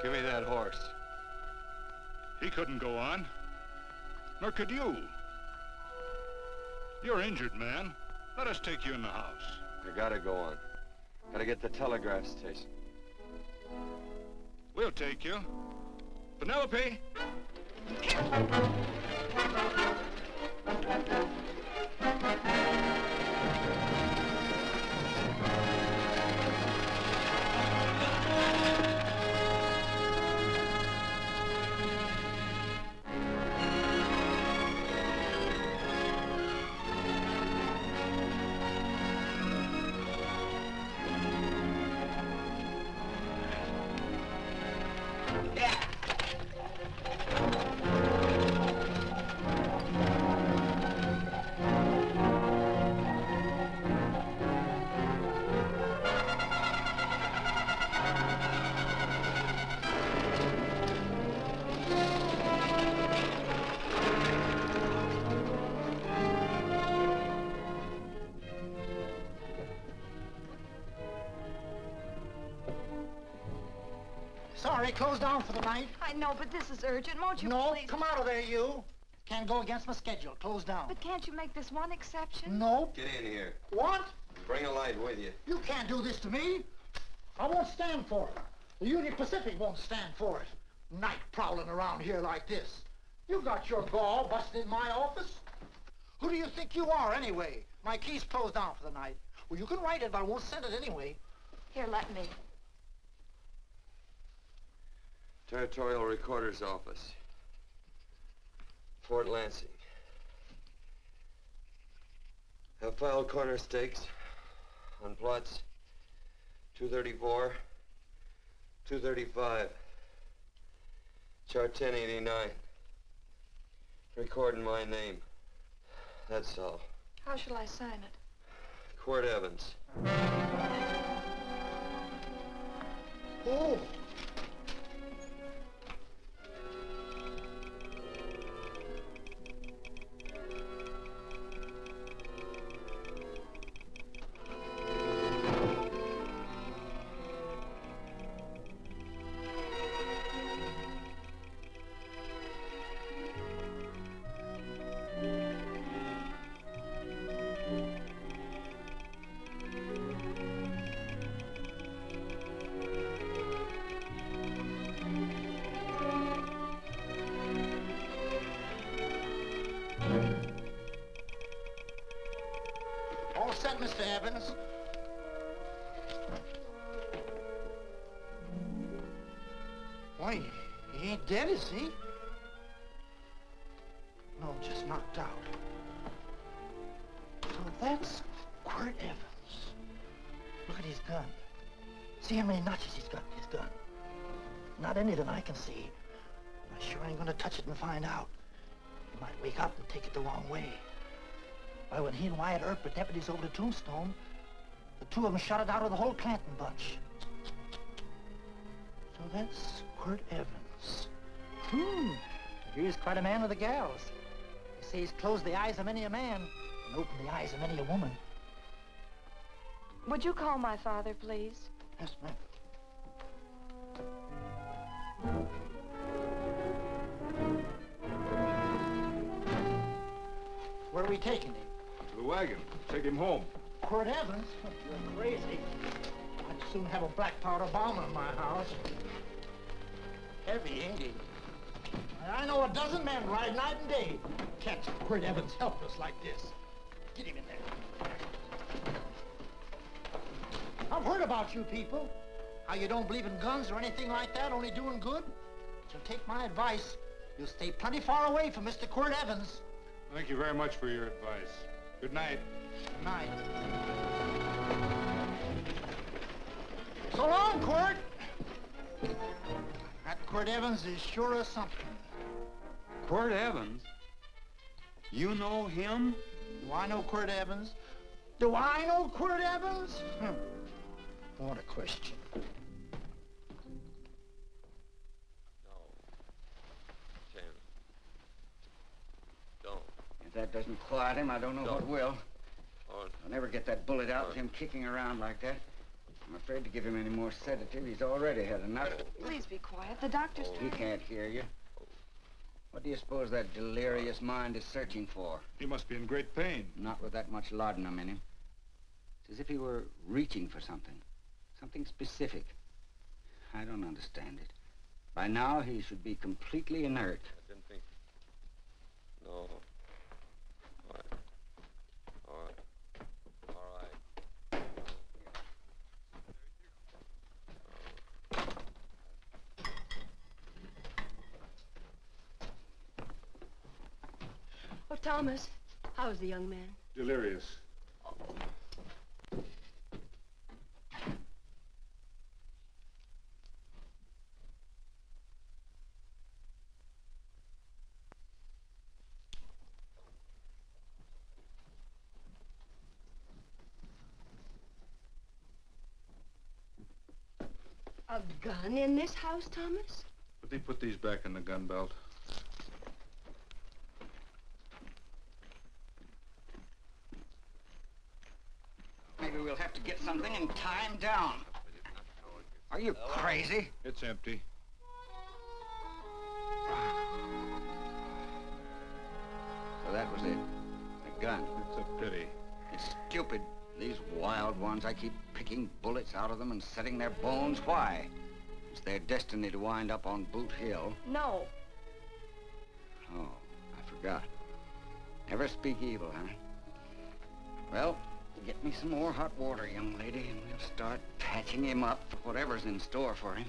Give me that horse. He couldn't go on. Nor could you. You're injured, man. Let us take you in the house. I gotta go on. Gotta get to the telegraph station. We'll take you. Penelope! Sorry, closed down for the night. I know, but this is urgent. Won't you No, please? come out of there, you. Can't go against my schedule. Closed down. But can't you make this one exception? No. Get in here. What? Bring a light with you. You can't do this to me. I won't stand for it. The Union Pacific won't stand for it. Night prowling around here like this. You got your gall busting in my office? Who do you think you are, anyway? My key's closed down for the night. Well, you can write it, but I won't send it anyway. Here, let me. Territorial Recorder's Office. Fort Lansing. Have filed corner stakes on plots 234, 235, chart 1089. Recording my name. That's all. How shall I sign it? Quirt Evans. Oh. All set, Mr. Evans. Why, he ain't dead, is he? No, just knocked out. So that's Quirt Evans. Look at his gun. See how many notches he's got in his gun. Not any that I can see. I sure ain't gonna touch it and find out. He might wake up and take it the wrong way. Why, when he and Wyatt Earp were deputies over to Tombstone, the two of them shot it out of the whole Clanton bunch. So that's Quirt Evans. He's quite a man with the gals. They say he's closed the eyes of many a man and opened the eyes of many a woman. Would you call my father, please? Yes, ma'am. Where are we taking him? To the wagon. Take him home. Quirt Evans? You're crazy. I'd soon have a black powder bomb in my house. Heavy, ain't he? I know a dozen men ride night and day. Catch Quirt Evans helpless like this. Get him in there. I've heard about you people. How you don't believe in guns or anything like that, only doing good. So take my advice. You'll stay plenty far away from Mr. Quirt Evans. Thank you very much for your advice. Good night. Good night. So long, Quirt. That Quirt Evans is sure of something. Quirt Evans? You know him? Do I know Quirt Evans? Do I know Quirt Evans? What a question. No. Tim. Don't. If that doesn't quiet him, I don't know what will. Or I'll never get that bullet out with him kicking around like that. I'm afraid to give him any more sedative. He's already had enough. Please be quiet. The doctor's He can't hear you. What do you suppose that delirious mind is searching for? He must be in great pain. Not with that much laudanum in him. It's as if he were reaching for something. Something specific. I don't understand it. By now, he should be completely inert. I didn't think. No. All right. All right. All right. Oh, Thomas, how's the young man? Delirious. A gun in this house, Thomas? But they put these back in the gun belt. Maybe we'll have to get something and tie him down. Are you crazy? It's empty. So that was it. A gun. It's a pity. It's stupid. These wild ones, I keep picking bullets out of them and setting their bones. Why? It's their destiny to wind up on Boot Hill. No. Oh, I forgot. Never speak evil, huh? Well, get me some more hot water, young lady, and we'll start patching him up for whatever's in store for him.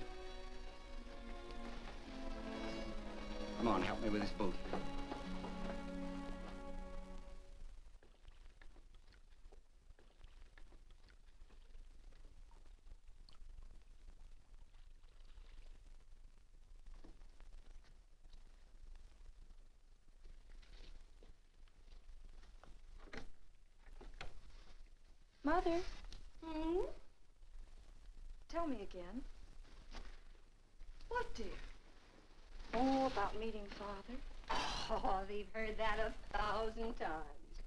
Come on, help me with this boot. Mother, Hmm? tell me again. What, dear? Oh, about meeting Father. Oh, they've heard that 1,000 times.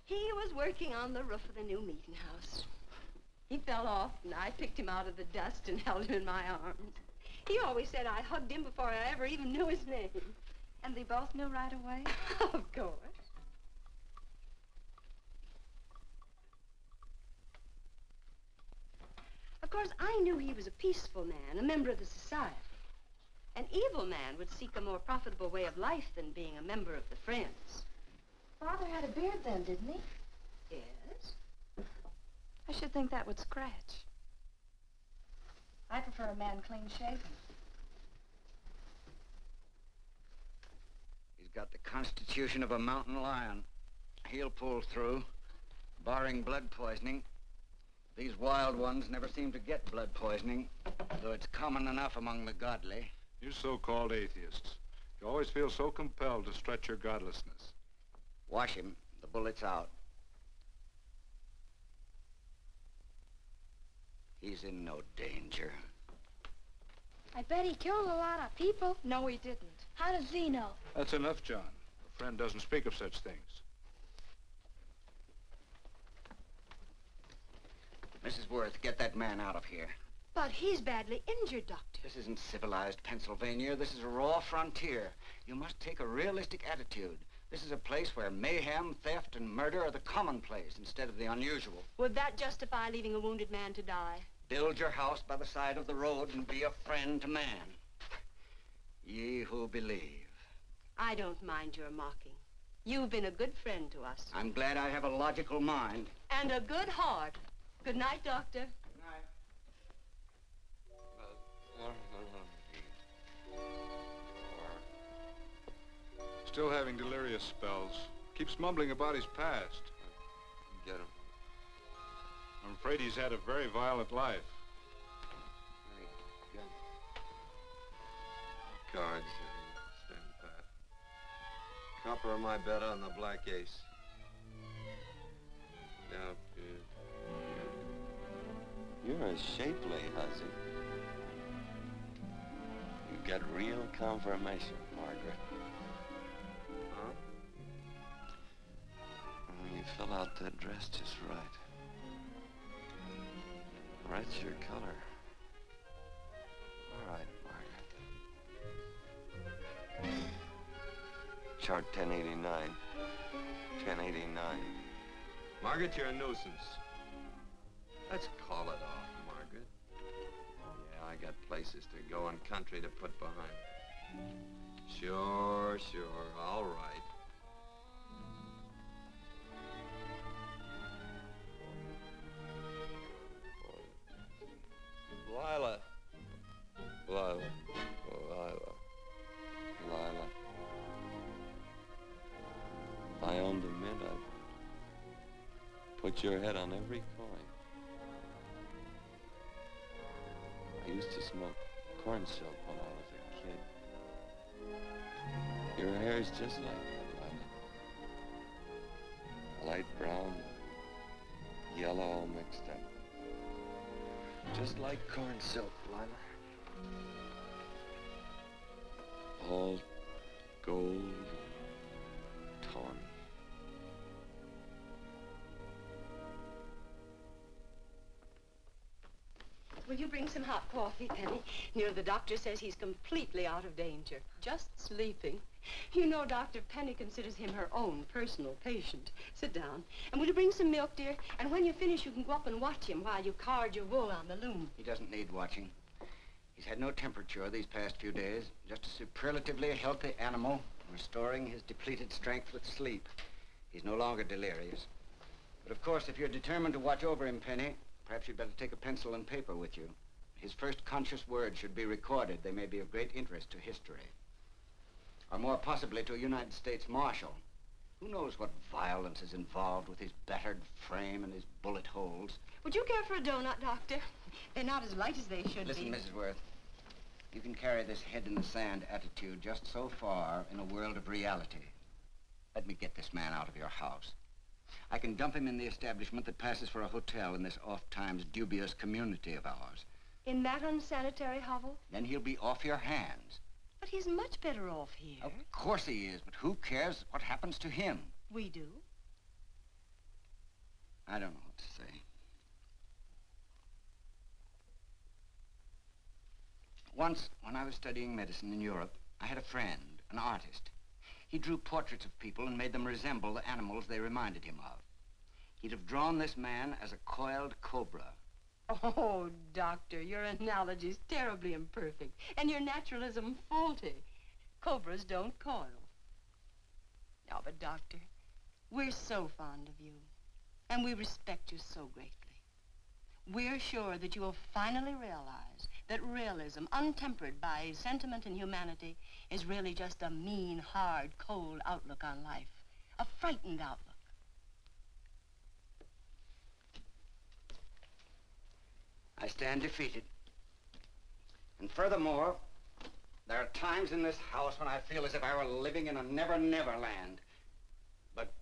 He was working on the roof of the new meeting house. He fell off, and I picked him out of the dust and held him in my arms. He always said I hugged him before I ever even knew his name. And they both knew right away? Of course. Of course, I knew he was a peaceful man, a member of the society. An evil man would seek a more profitable way of life than being a member of the Friends. Father had a beard then, didn't he? Yes? I should think that would scratch. I prefer a man clean-shaven. He's got the constitution of a mountain lion. He'll pull through, barring blood poisoning. These wild ones never seem to get blood poisoning, though it's common enough among the godly. You so-called atheists. You always feel so compelled to stretch your godlessness. Wash him. The bullet's out. He's in no danger. I bet he killed a lot of people. No, he didn't. How does he know? That's enough, John. A friend doesn't speak of such things. Mrs. Worth, get that man out of here. But he's badly injured, Doctor. This isn't civilized Pennsylvania. This is a raw frontier. You must take a realistic attitude. This is a place where mayhem, theft, and murder are the commonplace instead of the unusual. Would that justify leaving a wounded man to die? Build your house by the side of the road and be a friend to man. Ye who believe. I don't mind your mocking. You've been a good friend to us. I'm glad I have a logical mind. And a good heart. Good night, Doctor. Good night. Still having delirious spells. Keeps mumbling about his past. Get him. I'm afraid he's had a very violent life. Cards. Stand pat. Copper on my bet on the black ace. Now, you're a shapely hussy. You get real confirmation, Margaret. Huh? You fill out that dress just right. That's your color. All right, Margaret. Chart 1089. 1089. Margaret, you're a nuisance. Let's call it off, Margaret. Yeah, I got places to go and country to put behind. Sure, all right. Lila. If I owned a mint, I'd put your head on every coin. I used to smoke corn silk when I was a kid. Your hair's just like that, Lila. Light brown, yellow all mixed up. Just like corn silk, Lila. All gold, tawny. Will you bring some hot coffee, Penny? The doctor says he's completely out of danger. Just sleeping. You know, Dr. Penny considers him her own personal patient. Sit down. And will you bring some milk, dear? And when you finish, you can go up and watch him while you card your wool on the loom. He doesn't need watching. He's had no temperature these past few days. Just a superlatively healthy animal, restoring his depleted strength with sleep. He's no longer delirious. But of course, if you're determined to watch over him, Penny, perhaps you'd better take a pencil and paper with you. His first conscious words should be recorded. They may be of great interest to history. Or more possibly to a United States Marshal. Who knows what violence is involved with his battered frame and his bullet holes. Would you care for a donut, Doctor? They're not as light as they should Listen, be. Mrs. Worth. You can carry this head-in-the-sand attitude just so far in a world of reality. Let me get this man out of your house. I can dump him in the establishment that passes for a hotel in this oft-times dubious community of ours. In that unsanitary hovel? Then he'll be off your hands. But he's much better off here. Of course he is, but who cares what happens to him? We do. I don't know what to say. Once, when I was studying medicine in Europe, I had a friend, an artist. He drew portraits of people and made them resemble the animals they reminded him of. He'd have drawn this man as a coiled cobra. Oh, Doctor, your analogy's terribly imperfect, and your naturalism faulty. Cobras don't coil. No, but Doctor, we're so fond of you, and we respect you so greatly. We're sure that you will finally realize that realism, untempered by sentiment and humanity, is really just a mean, hard, cold outlook on life. A frightened outlook. I stand defeated. And furthermore, there are times in this house when I feel as if I were living in a never-never land. But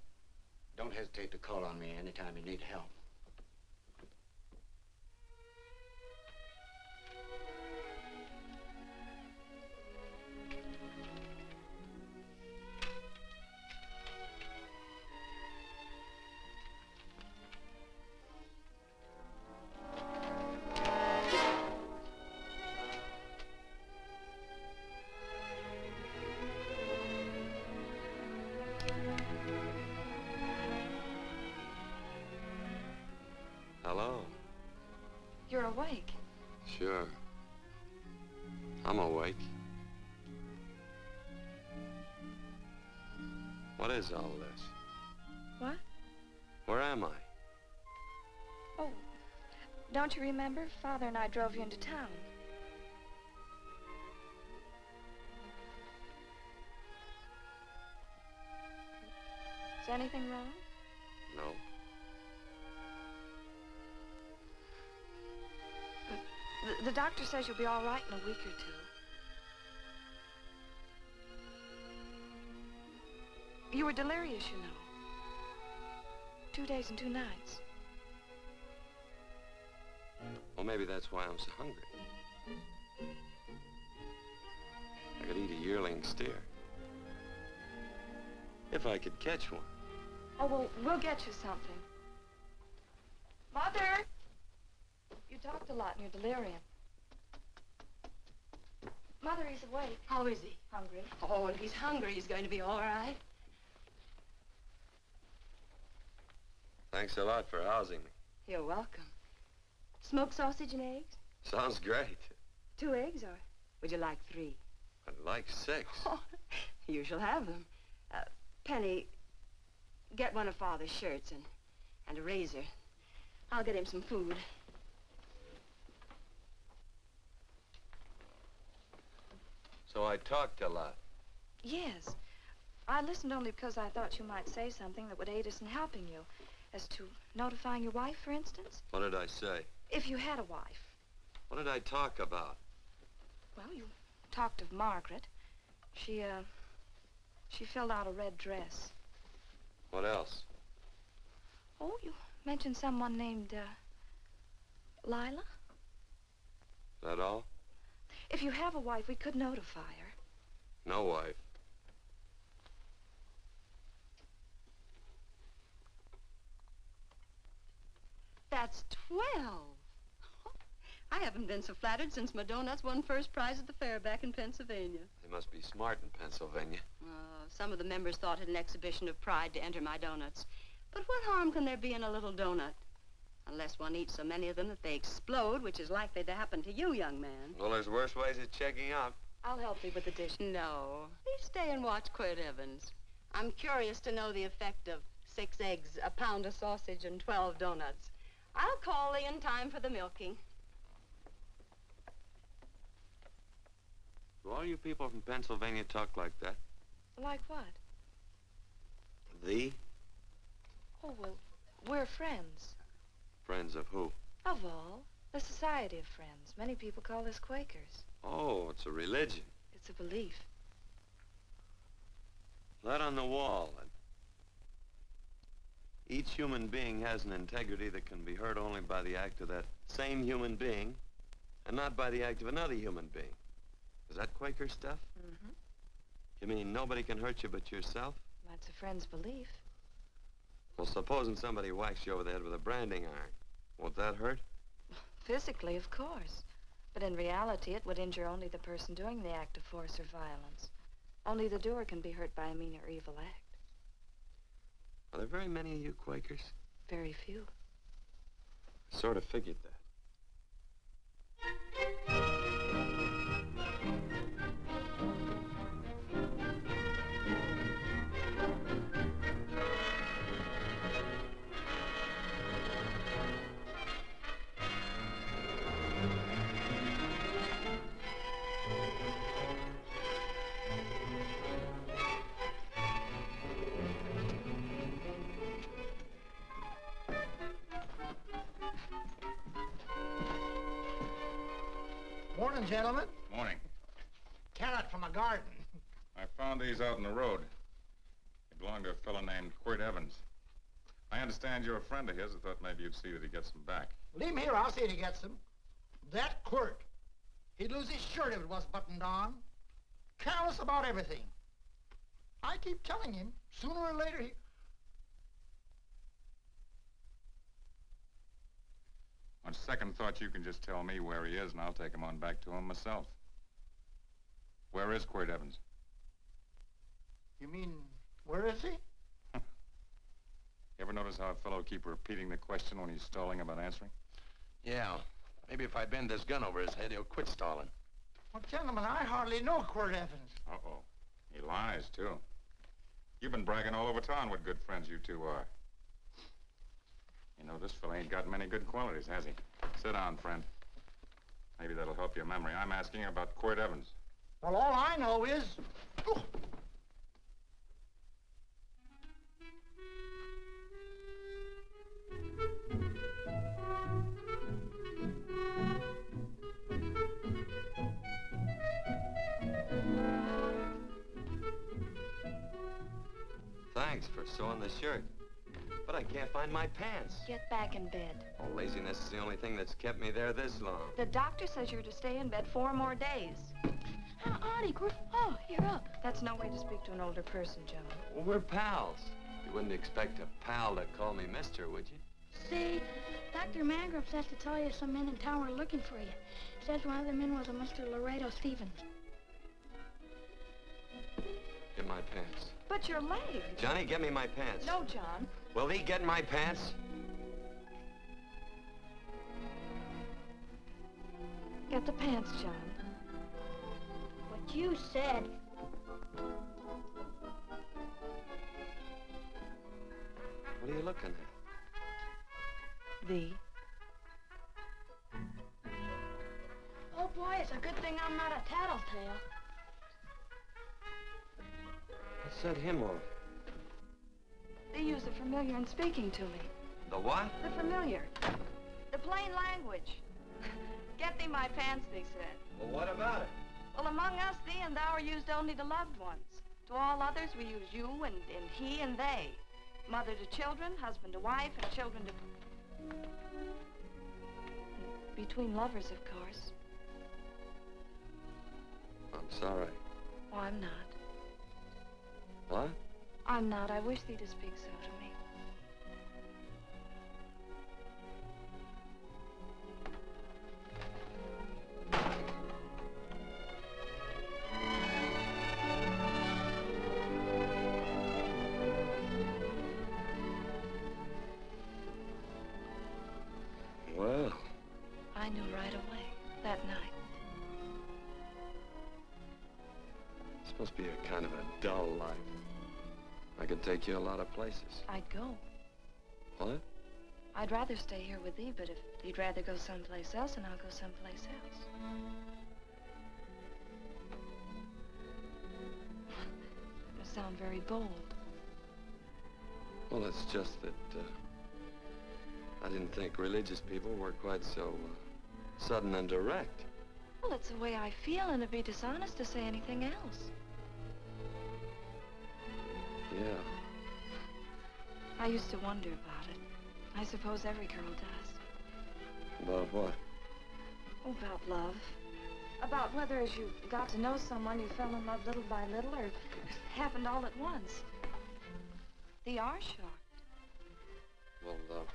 don't hesitate to call on me anytime you need help. Hello. You're awake. Sure. I'm awake. What is all this? What? Where am I? Oh, don't you remember? Father and I drove you into town. Is anything wrong? No. The doctor says you'll be all right in a week or two. You were delirious, you know. 2 days and 2 nights. Well, maybe that's why I'm so hungry. I could eat a yearling steer. If I could catch one. Oh, well, we'll get you something. Mother! You talked a lot in your delirium. Mother, he's awake. How is he? Hungry. Oh, if he's hungry, he's going to be all right. Thanks a lot for housing me. You're welcome. Smoked sausage and eggs? Sounds great. 2 eggs, or would you like 3? I'd like 6. Oh, you shall have them. Penny, get one of Father's shirts and a razor. I'll get him some food. So I talked a lot. Yes. I listened only because I thought you might say something that would aid us in helping you. As to notifying your wife, for instance? What did I say? If you had a wife. What did I talk about? Well, you talked of Margaret. She filled out a red dress. What else? Oh, you mentioned someone named, Lila? That all? If you have a wife, we could notify her. No wife. That's 12. I haven't been so flattered since my donuts won first prize at the fair back in Pennsylvania. They must be smart in Pennsylvania. Some of the members thought it an exhibition of pride to enter my donuts. But what harm can there be in a little donut? Unless one eats so many of them that they explode, which is likely to happen to you, young man. Well, there's worse ways of checking out. I'll help you with the dish. No. Please stay and watch Quirt Evans. I'm curious to know the effect of 6 eggs, a pound of sausage, and 12 donuts. I'll call Lee in time for the milking. Do all you people from Pennsylvania talk like that? Like what? Thee? Oh, well, we're friends. Friends of who? Of all. The Society of Friends. Many people call us Quakers. Oh, it's a religion. It's a belief. That on the wall. Each human being has an integrity that can be hurt only by the act of that same human being, and not by the act of another human being. Is that Quaker stuff? Mm-hmm. You mean nobody can hurt you but yourself? That's a friend's belief. Well, supposing somebody whacks you over the head with a branding iron. Won't that hurt? Physically, of course. But in reality, it would injure only the person doing the act of force or violence. Only the doer can be hurt by a mean or evil act. Are there very many of you Quakers? Very few. I sort of figured that. Morning, gentlemen. Morning. Carrot from a garden. I found these out in the road. They belong to a fellow named Quirt Evans. I understand you're a friend of his. I thought maybe you'd see that he gets them back. Leave him here, I'll see if he gets them. That Quirt, he'd lose his shirt if it was buttoned on. Careless about everything. I keep telling him, sooner or later he... On second thought, you can just tell me where he is, and I'll take him on back to him myself. Where is Quirt Evans? You mean, where is he? You ever notice how a fellow will keep repeating the question when he's stalling about answering? Yeah. Maybe if I bend this gun over his head, he'll quit stalling. Well, gentlemen, I hardly know Quirt Evans. Uh-oh. He lies, too. You've been bragging all over town what good friends you two are. You know, this fella ain't got many good qualities, has he? Sit down, friend. Maybe that'll help your memory. I'm asking about Quirt Evans. Well, all I know is... Oh. Thanks for sewing the shirt. But I can't find my pants. Get back in bed. Oh, laziness is the only thing that's kept me there this long. The doctor says you're to stay in bed 4 more days. Howdy, Quirt. Oh, you're up. That's no way to speak to an older person, Joan. Well, we're pals. You wouldn't expect a pal to call me mister, would you? Say, Dr. Mangrum says to tell you some men in town were looking for you. Says one of the men was a Mr. Laredo Stevens. Get my pants. But your leg. Johnny, get me my pants. No, John. Will he get my pants? Get the pants, John. What you said. What are you looking at? The. Oh, boy, it's a good thing I'm not a tattletale. What set him off? They use the familiar in speaking to me. The what? The familiar. The plain language. Get thee my pants, they said. Well, what about it? Well, among us, thee and thou are used only to loved ones. To all others, we use you and he and they. Mother to children, husband to wife, and children to... Between lovers, of course. I'm sorry. Oh, I'm not. What? I'm not. I wish thee to speak so to me. Well. I knew right away, that night. It's supposed to be a kind of a dull life. I could take you a lot of places. I'd go. What? I'd rather stay here with thee, but if you'd rather go someplace else, then I'll go someplace else. It must sound very bold. Well, it's just that, I didn't think religious people were quite so, sudden and direct. Well, it's the way I feel, and it'd be dishonest to say anything else. Yeah. I used to wonder about it. I suppose every girl does. About what? Oh, about love. About whether as you got to know someone, you fell in love little by little, or it happened all at once. They are shocked. Well,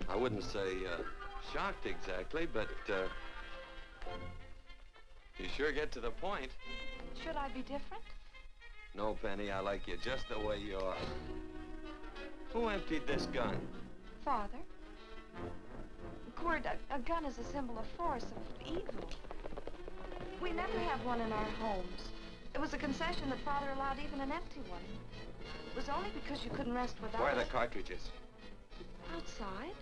I wouldn't say, shocked exactly, but, you sure get to the point. Should I be different? No, Penny, I like you just the way you are. Who emptied this gun? Father. Quirt, a gun is a symbol of force, of evil. We never have one in our homes. It was a concession that Father allowed even an empty one. It was only because you couldn't rest without Where are the it. cartridges? Outside.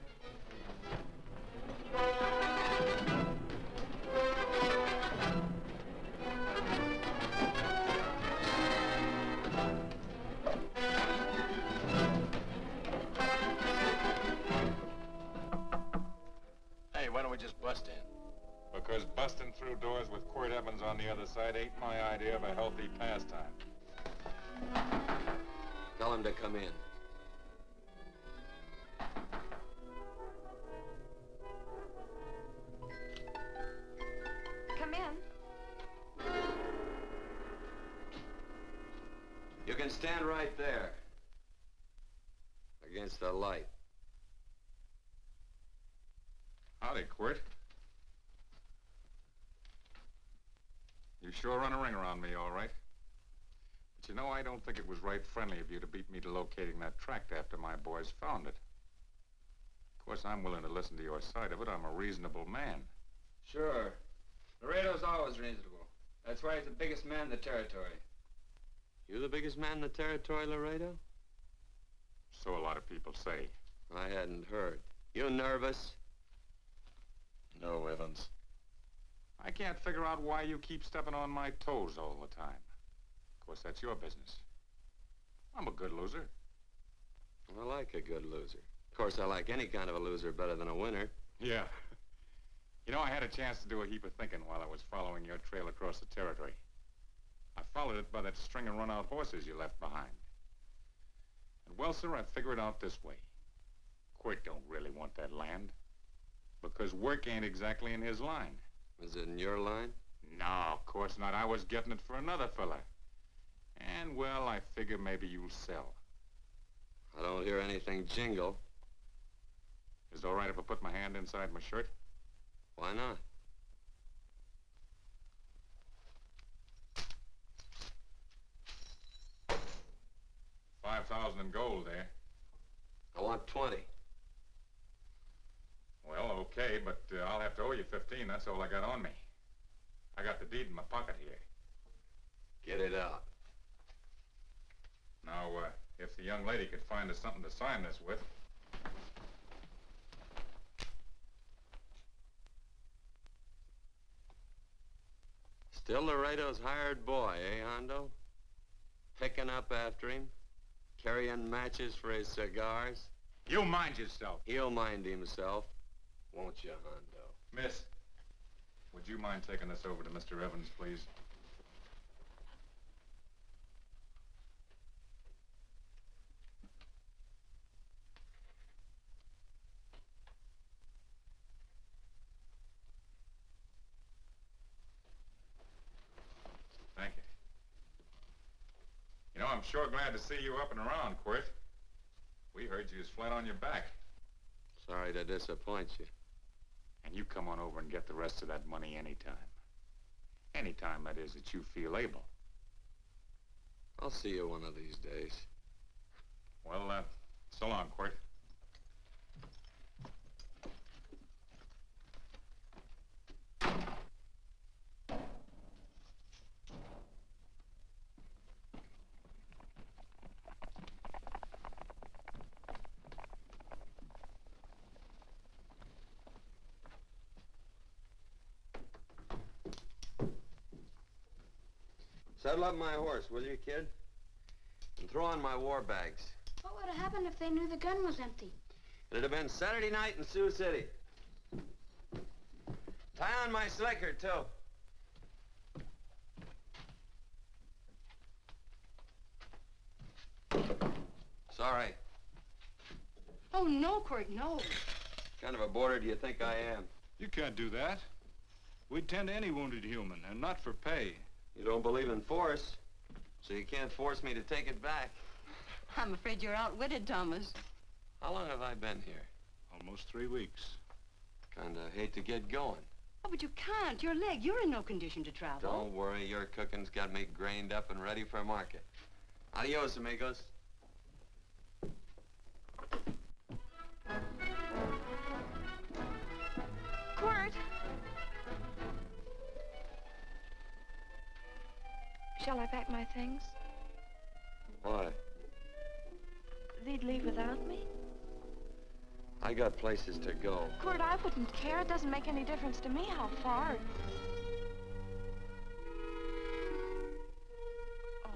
Hey, why don't we just bust in? Because busting through doors with Quirt Evans on the other side ain't my idea of a healthy pastime. Tell him to come in. Come in. You can stand right there. Against the light. Howdy, Quirt. You sure run a ring around me, all right. But you know, I don't think it was right friendly of you to beat me to locating that tract after my boys found it. Of course, I'm willing to listen to your side of it. I'm a reasonable man. Sure. Laredo's always reasonable. That's why he's the biggest man in the territory. You the biggest man in the territory, Laredo? So a lot of people say. I hadn't heard. You nervous? No, Evans. I can't figure out why you keep stepping on my toes all the time. Of course, that's your business. I'm a good loser. I like a good loser. Of course, I like any kind of a loser better than a winner. Yeah. You know, I had a chance to do a heap of thinking while I was following your trail across the territory. I followed it by that string of run-out horses you left behind. And, well, sir, I figured it out this way. Quirt don't really want that land. Because work ain't exactly in his line. Is it in your line? No, of course not. I was getting it for another fella. And, well, I figure maybe you'll sell. I don't hear anything jingle. Is it all right if I put my hand inside my shirt? Why not? $5,000 in gold there. I want 20. Well, okay, but I'll have to owe you 15. That's all I got on me. I got the deed in my pocket here. Get it out. Now, if the young lady could find us something to sign this with. Still Laredo's hired boy, eh, Hondo? Picking up after him, carrying matches for his cigars. You mind yourself. He'll mind himself, won't you, Hondo? Miss, would you mind taking this over to Mr. Evans, please? Thank you. You know, I'm sure glad to see you up and around, Quirt. We heard you was flat on your back. Sorry to disappoint you. And you come on over and get the rest of that money anytime. Anytime, that is, that you feel able. I'll see you one of these days. Well, so long, Quirt. Saddle up my horse, will you, kid? And throw on my war bags. What would have happened if they knew the gun was empty? It'd have been Saturday night in Sioux City. Tie on my slicker, too. Sorry. Oh, no, Quirt, no. What kind of a boarder do you think I am? You can't do that. We'd tend to any wounded human, and not for pay. You don't believe in force, so you can't force me to take it back. I'm afraid you're outwitted, Thomas. How long have I been here? Almost 3 weeks. Kinda hate to get going. Oh, but you can't. Your leg, you're in no condition to travel. Don't worry, your cooking's got me grained up and ready for market. Adios, amigos. Quirt! Shall I pack my things? Why? They'd leave without me? I got places to go. Quirt, I wouldn't care. It doesn't make any difference to me how far. Oh.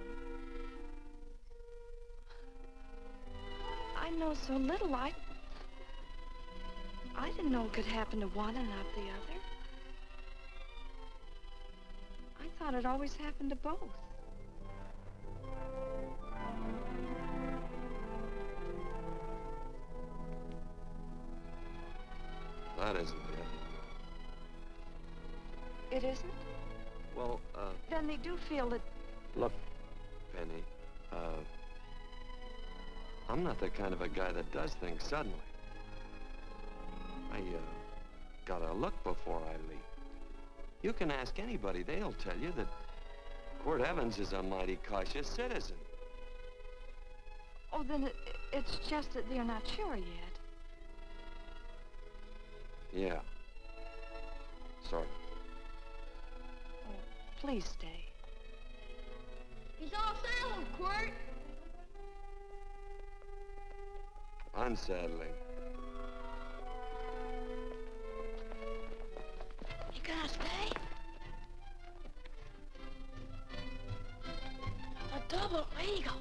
I know so little. I didn't know it could happen to one and not the other. I thought it always happened to both. That isn't it. It isn't? Well, Then they do feel that... look, Penny, I'm not the kind of a guy that does things suddenly. I, gotta look before I leap. You can ask anybody, they'll tell you that Quirt Evans is a mighty cautious citizen. Oh, then it's just that they're not sure yet. Yeah. Sort of. Oh, please stay. He's all saddled, Quirt. Unsettling. You gonna stay? A double eagle.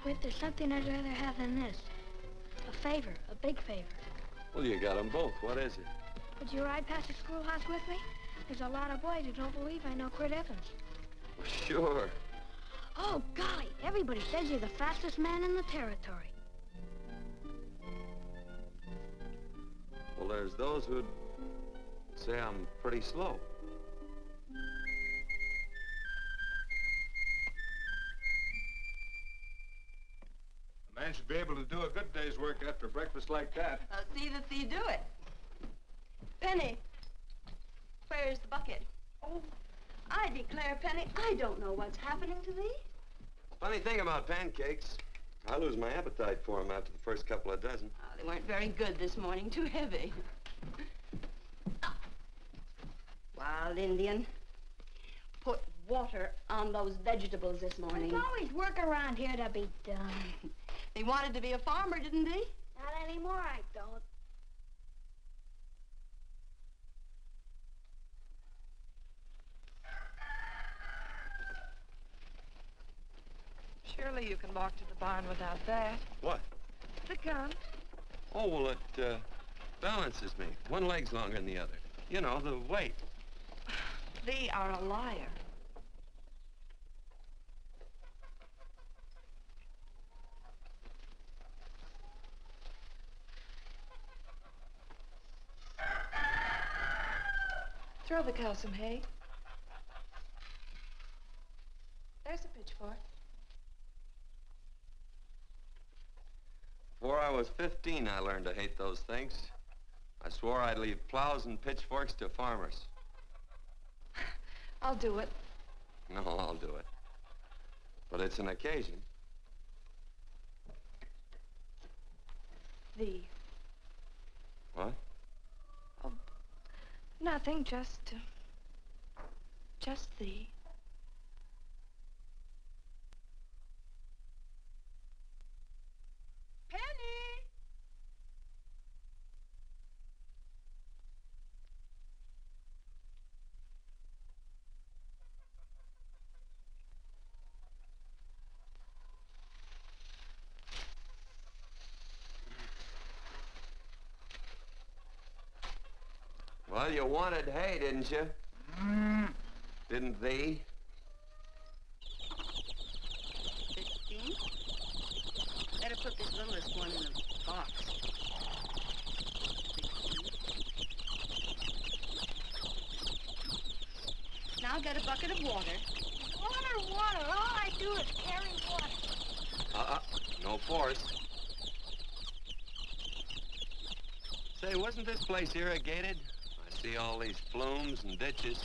Quirt, there's something I'd rather have than this. A favor, a big favor. Well, you got them both. What is it? Would you ride past the schoolhouse with me? There's a lot of boys who don't believe I know Quirt Evans. Well, sure. Oh, golly, everybody says you're the fastest man in the territory. Well, there's those who'd say I'm pretty slow. The man man should be able to do a good day's work after breakfast like that. See that thee do it. Penny, where's the bucket? Oh, I declare, Penny, I don't know what's happening to thee. Funny thing about pancakes, I lose my appetite for them after the first couple of dozen. Oh, they weren't very good this morning, too heavy. Wild Indian, put water on those vegetables this morning. There's always work around here to be done. He wanted to be a farmer, didn't he? Not anymore, I don't. Surely you can walk to the barn without that. What? The gun. Oh, well, it balances me. One leg's longer than the other. You know, the weight. Thee are a liar. Throw the cow some hay. There's a pitchfork. Before I was 15, I learned to hate those things. I swore I'd leave plows and pitchforks to farmers. I'll do it. No, I'll do it. But it's an occasion. Thee. What? Oh, nothing, just thee. Penny! Well, you wanted hay, didn't you? Didn't thee? 15? Better put this littlest one in a box. 16. Now get a bucket of water. Water. All I do is carry water. No force. Say, wasn't this place irrigated? I see all these flumes and ditches.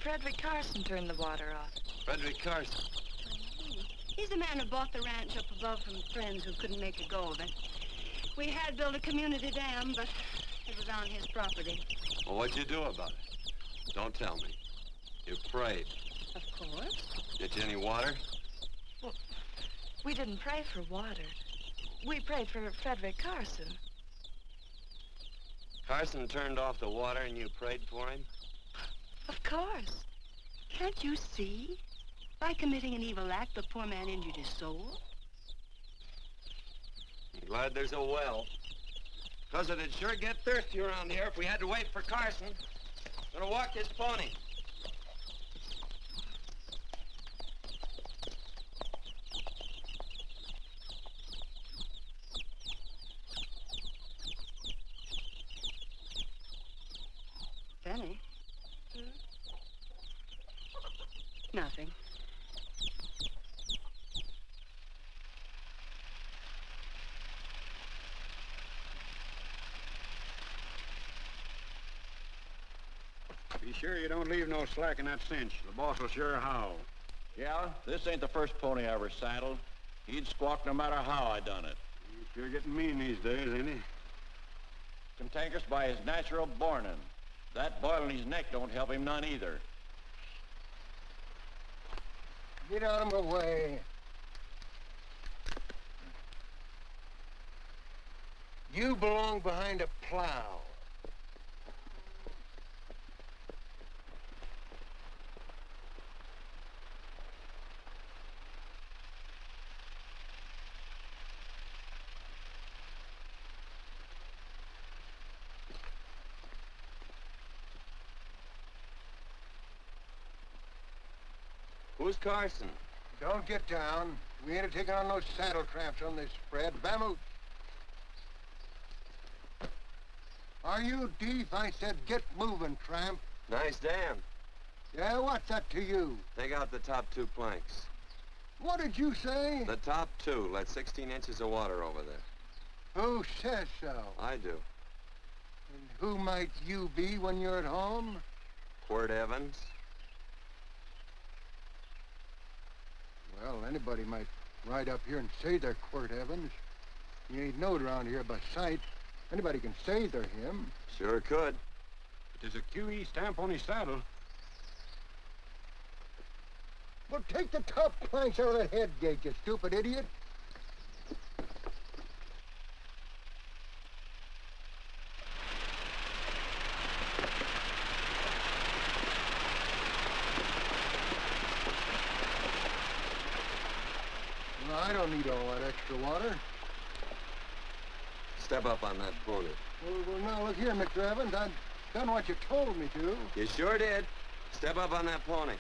Frederick Carson turned the water off. Frederick Carson. He's the man who bought the ranch up above from friends who couldn't make a go of it. We had built a community dam, but it was on his property. Well, what'd you do about it? Don't tell me. You prayed. Of course. Get you any water? Well, we didn't pray for water. We prayed for Frederick Carson. Carson turned off the water and you prayed for him? Of course. Can't you see? By committing an evil act, the poor man injured his soul. I'm glad there's a well. Because it'd sure get thirsty around here if we had to wait for Carson. Gonna walk his pony. Penny? Nothing. Be sure you don't leave no slack in that cinch. The boss will sure howl. Yeah, this ain't the first pony I ever saddled. He'd squawk no matter how I done it. He's sure getting mean these days, ain't he? Cantankerous by his natural bornin'. That boil in his neck don't help him none either. Get out of my way. You belong behind a plow. Who's Carson? Don't get down. We ain't taking on no saddle tramps on this spread. Vamoose. Are you deef? I said get moving, tramp. Nice dam. Yeah, what's that to you? Take out the top 2 planks. What did you say? The top two let 16 inches of water over there. Who says so? I do. And who might you be when you're at home? Quirt Evans. Well, anybody might ride up here and say they're Quirt Evans. You ain't knowed around here by sight. Anybody can say they're him. Sure could. But there's a QE stamp on his saddle. Well, take the top planks out of that head gate, you stupid idiot. Well, I don't need all that extra water. Step up on that pony. Well, now, look here, Mr. Evans. I've done what you told me to. You sure did. Step up on that pony.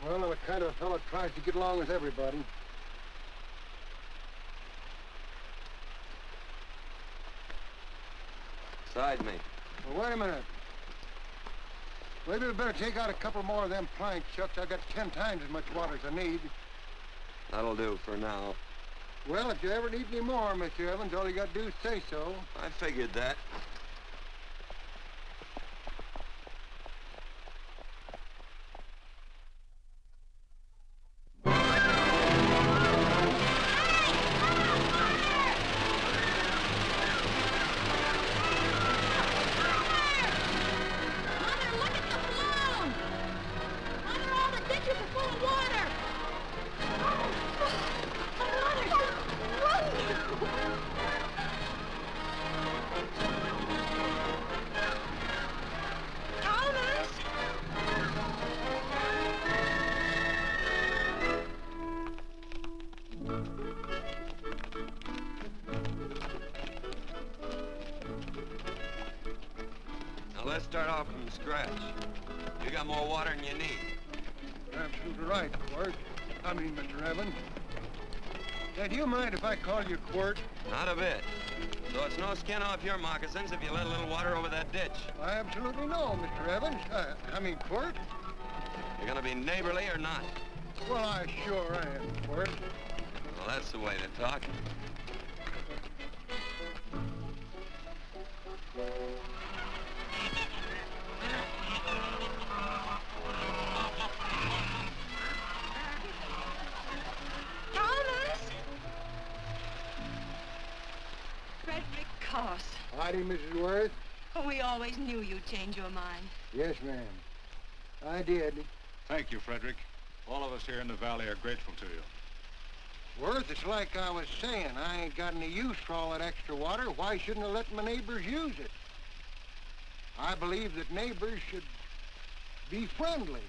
Well, I'm the kind of fellow that tries to get along with everybody. Side me. Well, wait a minute. Maybe we better take out a couple more of them planks, Chucks. I've got 10 times as much water as I need. That'll do for now. Well, if you ever need any more, Mr. Evans, all you got to do is say so. I figured that. Let's start off from scratch. You got more water than you need. You're absolutely right, Quirt. Mr. Evans. Hey, do you mind if I call you Quirt? Not a bit. So it's no skin off your moccasins if you let a little water over that ditch. I absolutely know, Mr. Evans. Quirt. You're gonna be neighborly or not? Well, I sure am, Quirt. Well, that's the way to talk. Howdy, Mrs. Worth. Oh, we always knew you'd change your mind. Yes, ma'am. I did. Thank you, Frederick. All of us here in the valley are grateful to you. Worth, it's like I was saying. I ain't got any use for all that extra water. Why shouldn't I let my neighbors use it? I believe that neighbors should be friendly.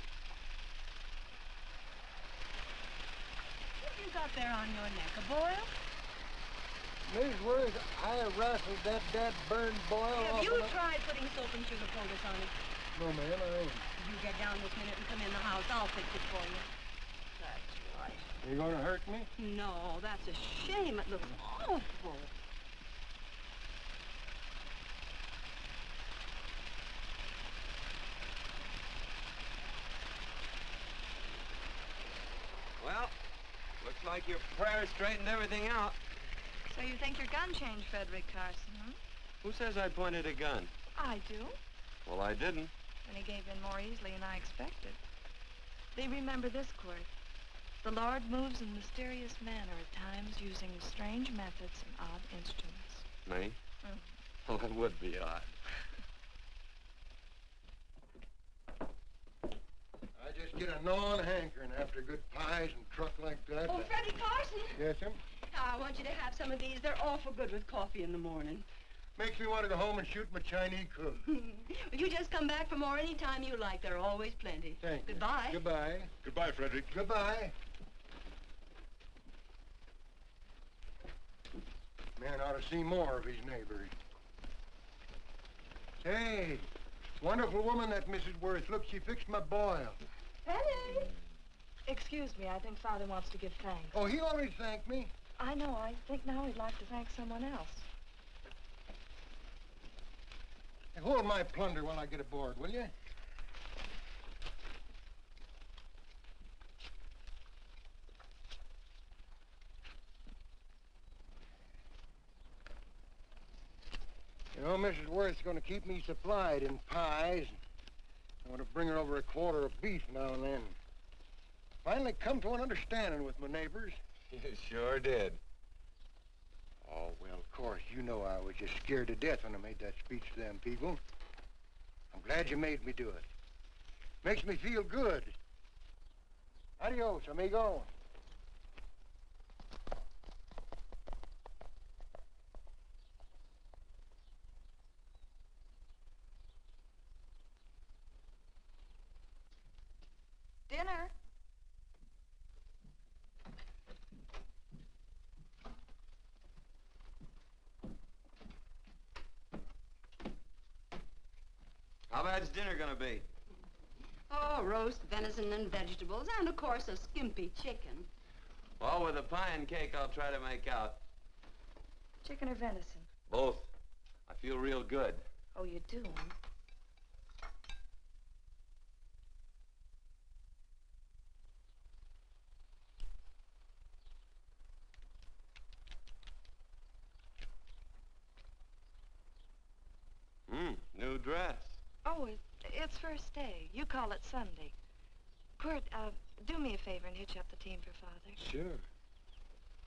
What you got there on your neck, a boil? Mrs. Worth, I rassled that burned boil Have off you of my... tried putting soap and sugar poultice on it? No, ma'am, I ain't. You get down this minute and come in the house. I'll fix it for you. That's right. Are you gonna hurt me? No, that's a shame. It looks awful. Well, looks like your prayers straightened everything out. So you think your gun changed, Frederick Carson, huh? Who says I pointed a gun? I do. Well, I didn't. And he gave in more easily than I expected. They remember this, Quirt. The Lord moves in mysterious manner at times using strange methods and odd instruments. Me? Well, that would be odd. I just get a gnawing hankering after good pies and truck like that. Oh, Freddie Carson. Yes, ma'am? I want you to have some of these. They're awful good with coffee in the morning. Makes me want to go home and shoot my Chinese cook. Well, you just come back for more any time you like. There are always plenty. Thank you. Goodbye. Goodbye. Goodbye, Frederick. Goodbye. Man ought to see more of his neighbors. Say, wonderful woman, that Mrs. Worth. Look, she fixed my boil. Penny! Excuse me, I think Father wants to give thanks. Oh, he already thanked me. I know. I think now he'd like to thank someone else. Hey, hold my plunder while I get aboard, will you? You know, Mrs. Worth's going to keep me supplied in pies. I'm going to bring her over a quarter of beef now and then. Finally come to an understanding with my neighbors. You sure did. Oh, well, of course, you know I was just scared to death when I made that speech to them people. I'm glad you made me do it. Makes me feel good. Adios, amigo. Dinner. How bad's dinner gonna be? Oh, roast venison and vegetables, and of course a skimpy chicken. Well, with the pie and cake, I'll try to make out. Chicken or venison? Both. I feel real good. Oh, you do, huh? New dress. Oh, it's first day. You call it Sunday. Quirt, do me a favor and hitch up the team for Father. Sure.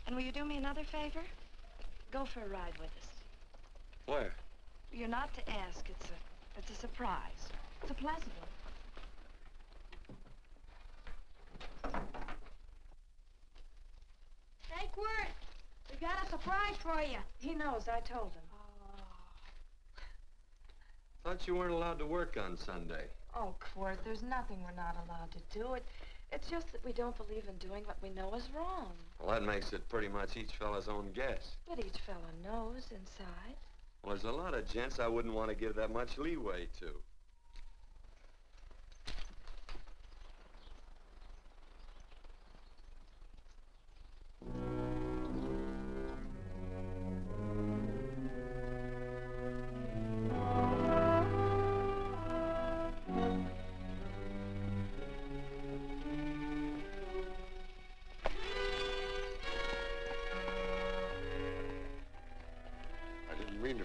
And will you do me another favor? Go for a ride with us. Where? You're not to ask. It's a surprise. It's a pleasant one. Hey, Quirt, we got a surprise for you. He knows. I told him. Thought you weren't allowed to work on Sunday. Oh, Quirt, there's nothing we're not allowed to do. It's just that we don't believe in doing what we know is wrong. Well, that makes it pretty much each fella's own guess. But each fella knows inside. Well, there's a lot of gents I wouldn't want to give that much leeway to.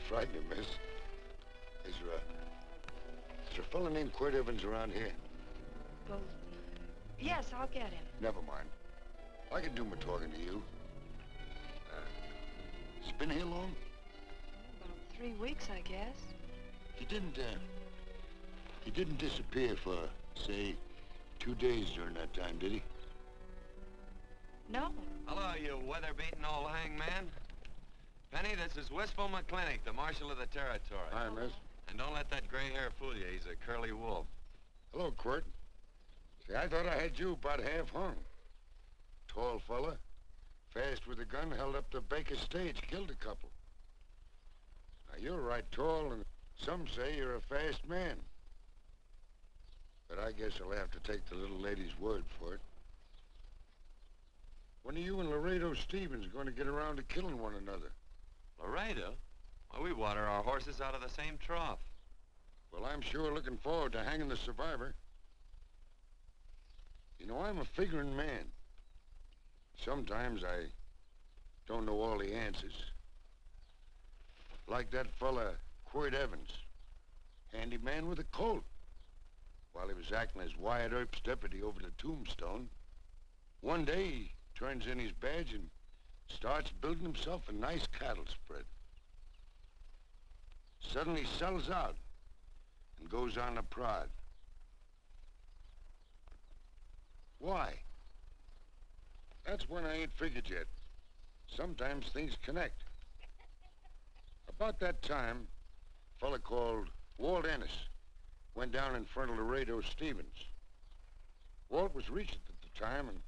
Frighten you, miss. Is there a fella named Quirt Evans around here? Well, yes, I'll get him. Never mind. I can do my talking to you. He's been here long? About 3 weeks, I guess. He didn't disappear for, say, 2 days during that time, did he? No. Hello, you weather-beaten old hangman. Penny, this is Wistful McClintock, the Marshal of the Territory. Hi, miss. And don't let that gray hair fool you. He's a curly wolf. Hello, Quirt. See, I thought I had you about half hung. Tall fella, fast with a gun, held up the Baker stage, killed a couple. Now, you're right tall, and some say you're a fast man. But I guess I'll have to take the little lady's word for it. When are you and Laredo Stevens going to get around to killing one another? Laredo? Well, we water our horses out of the same trough. Well, I'm sure looking forward to hanging the survivor. You know, I'm a figuring man. Sometimes I don't know all the answers. Like that fella, Quirt Evans. Handy man with a Colt. While he was acting as Wyatt Earp's deputy over the Tombstone, one day he turns in his badge and starts building himself a nice cattle spread. Suddenly sells out and goes on a prod. Why? That's when I ain't figured yet. Sometimes things connect. About that time, a fella called Walt Ennis went down in front of Laredo Stevens. Walt was Regent at the time, and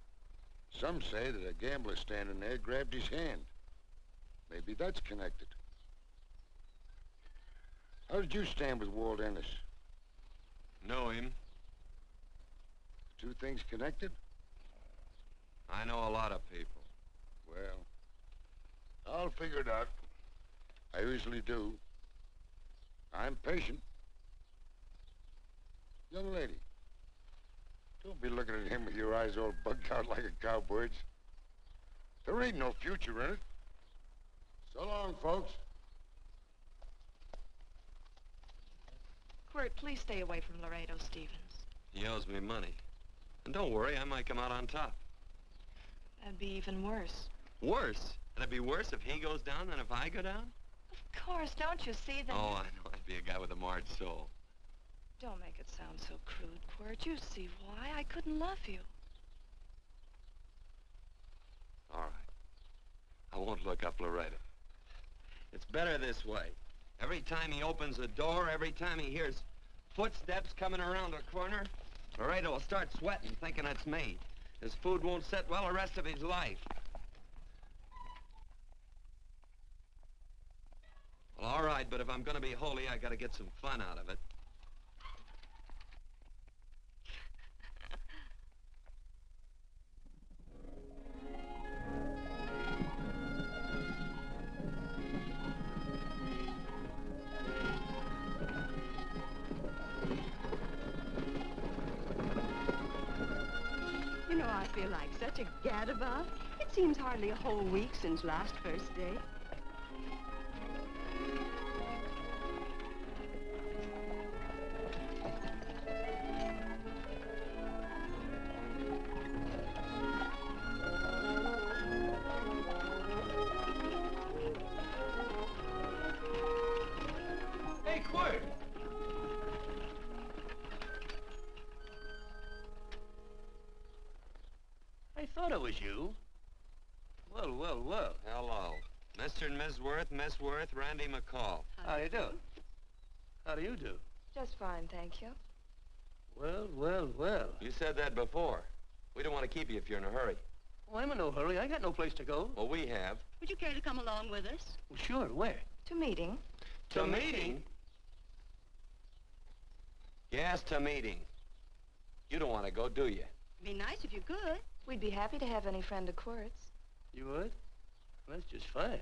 some say that a gambler standing there grabbed his hand. Maybe that's connected. How did you stand with Walt Ennis? Know him. Two things connected? I know a lot of people. Well, I'll figure it out. I usually do. I'm patient. Young lady, don't be looking at him with your eyes all bugged out like a cowbird's. There ain't no future in it. So long, folks. Quirt, please stay away from Laredo Stevens. He owes me money. And don't worry, I might come out on top. That'd be even worse. Worse? It'd be worse if he goes down than if I go down? Of course, don't you see that? Oh, I know. I'd be a guy with a marred soul. Don't make it sound so crude, Quirt. You see why I couldn't love you. All right. I won't look up Laredo. It's better this way. Every time he opens a door, every time he hears footsteps coming around a corner, Laredo will start sweating, thinking it's me. His food won't sit well the rest of his life. Well, all right, but if I'm gonna be holy, I gotta get some fun out of it. You know, I feel like such a gadabout. It seems hardly a whole week since last first day. Hey, Quirt! I thought it was you. Well, well, well. Hello. Mr. and Miss Worth, Randy McCall. How do you do? How do you do? Just fine, thank you. Well, well, well. You said that before. We don't want to keep you if you're in a hurry. Oh, I'm in no hurry. I got no place to go. Well, we have. Would you care to come along with us? Well, sure. Where? To meeting. To meeting? Yes, to meeting. You don't want to go, do you? It'd be nice if you could. We'd be happy to have any friend of Quirt's. You would? Well, that's just fine.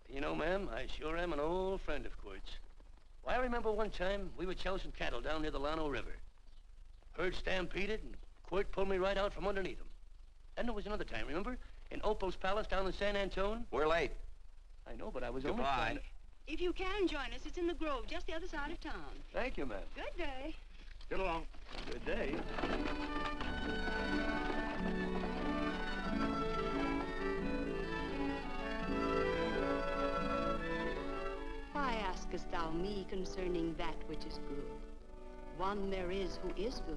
You know, ma'am, I sure am an old friend of Quirt's. Why, I remember one time we were chousing cattle down near the Llano River. Herd stampeded, and Quirt pulled me right out from underneath him. Then there was another time, remember? In Opal's Palace down in San Antone? We're late. I know, but I was Goodbye. only trying to... If you can join us, it's in the Grove, just the other side of town. Thank you, ma'am. Good day. Get along. Good day. Why askest thou me concerning that which is good? One there is who is good.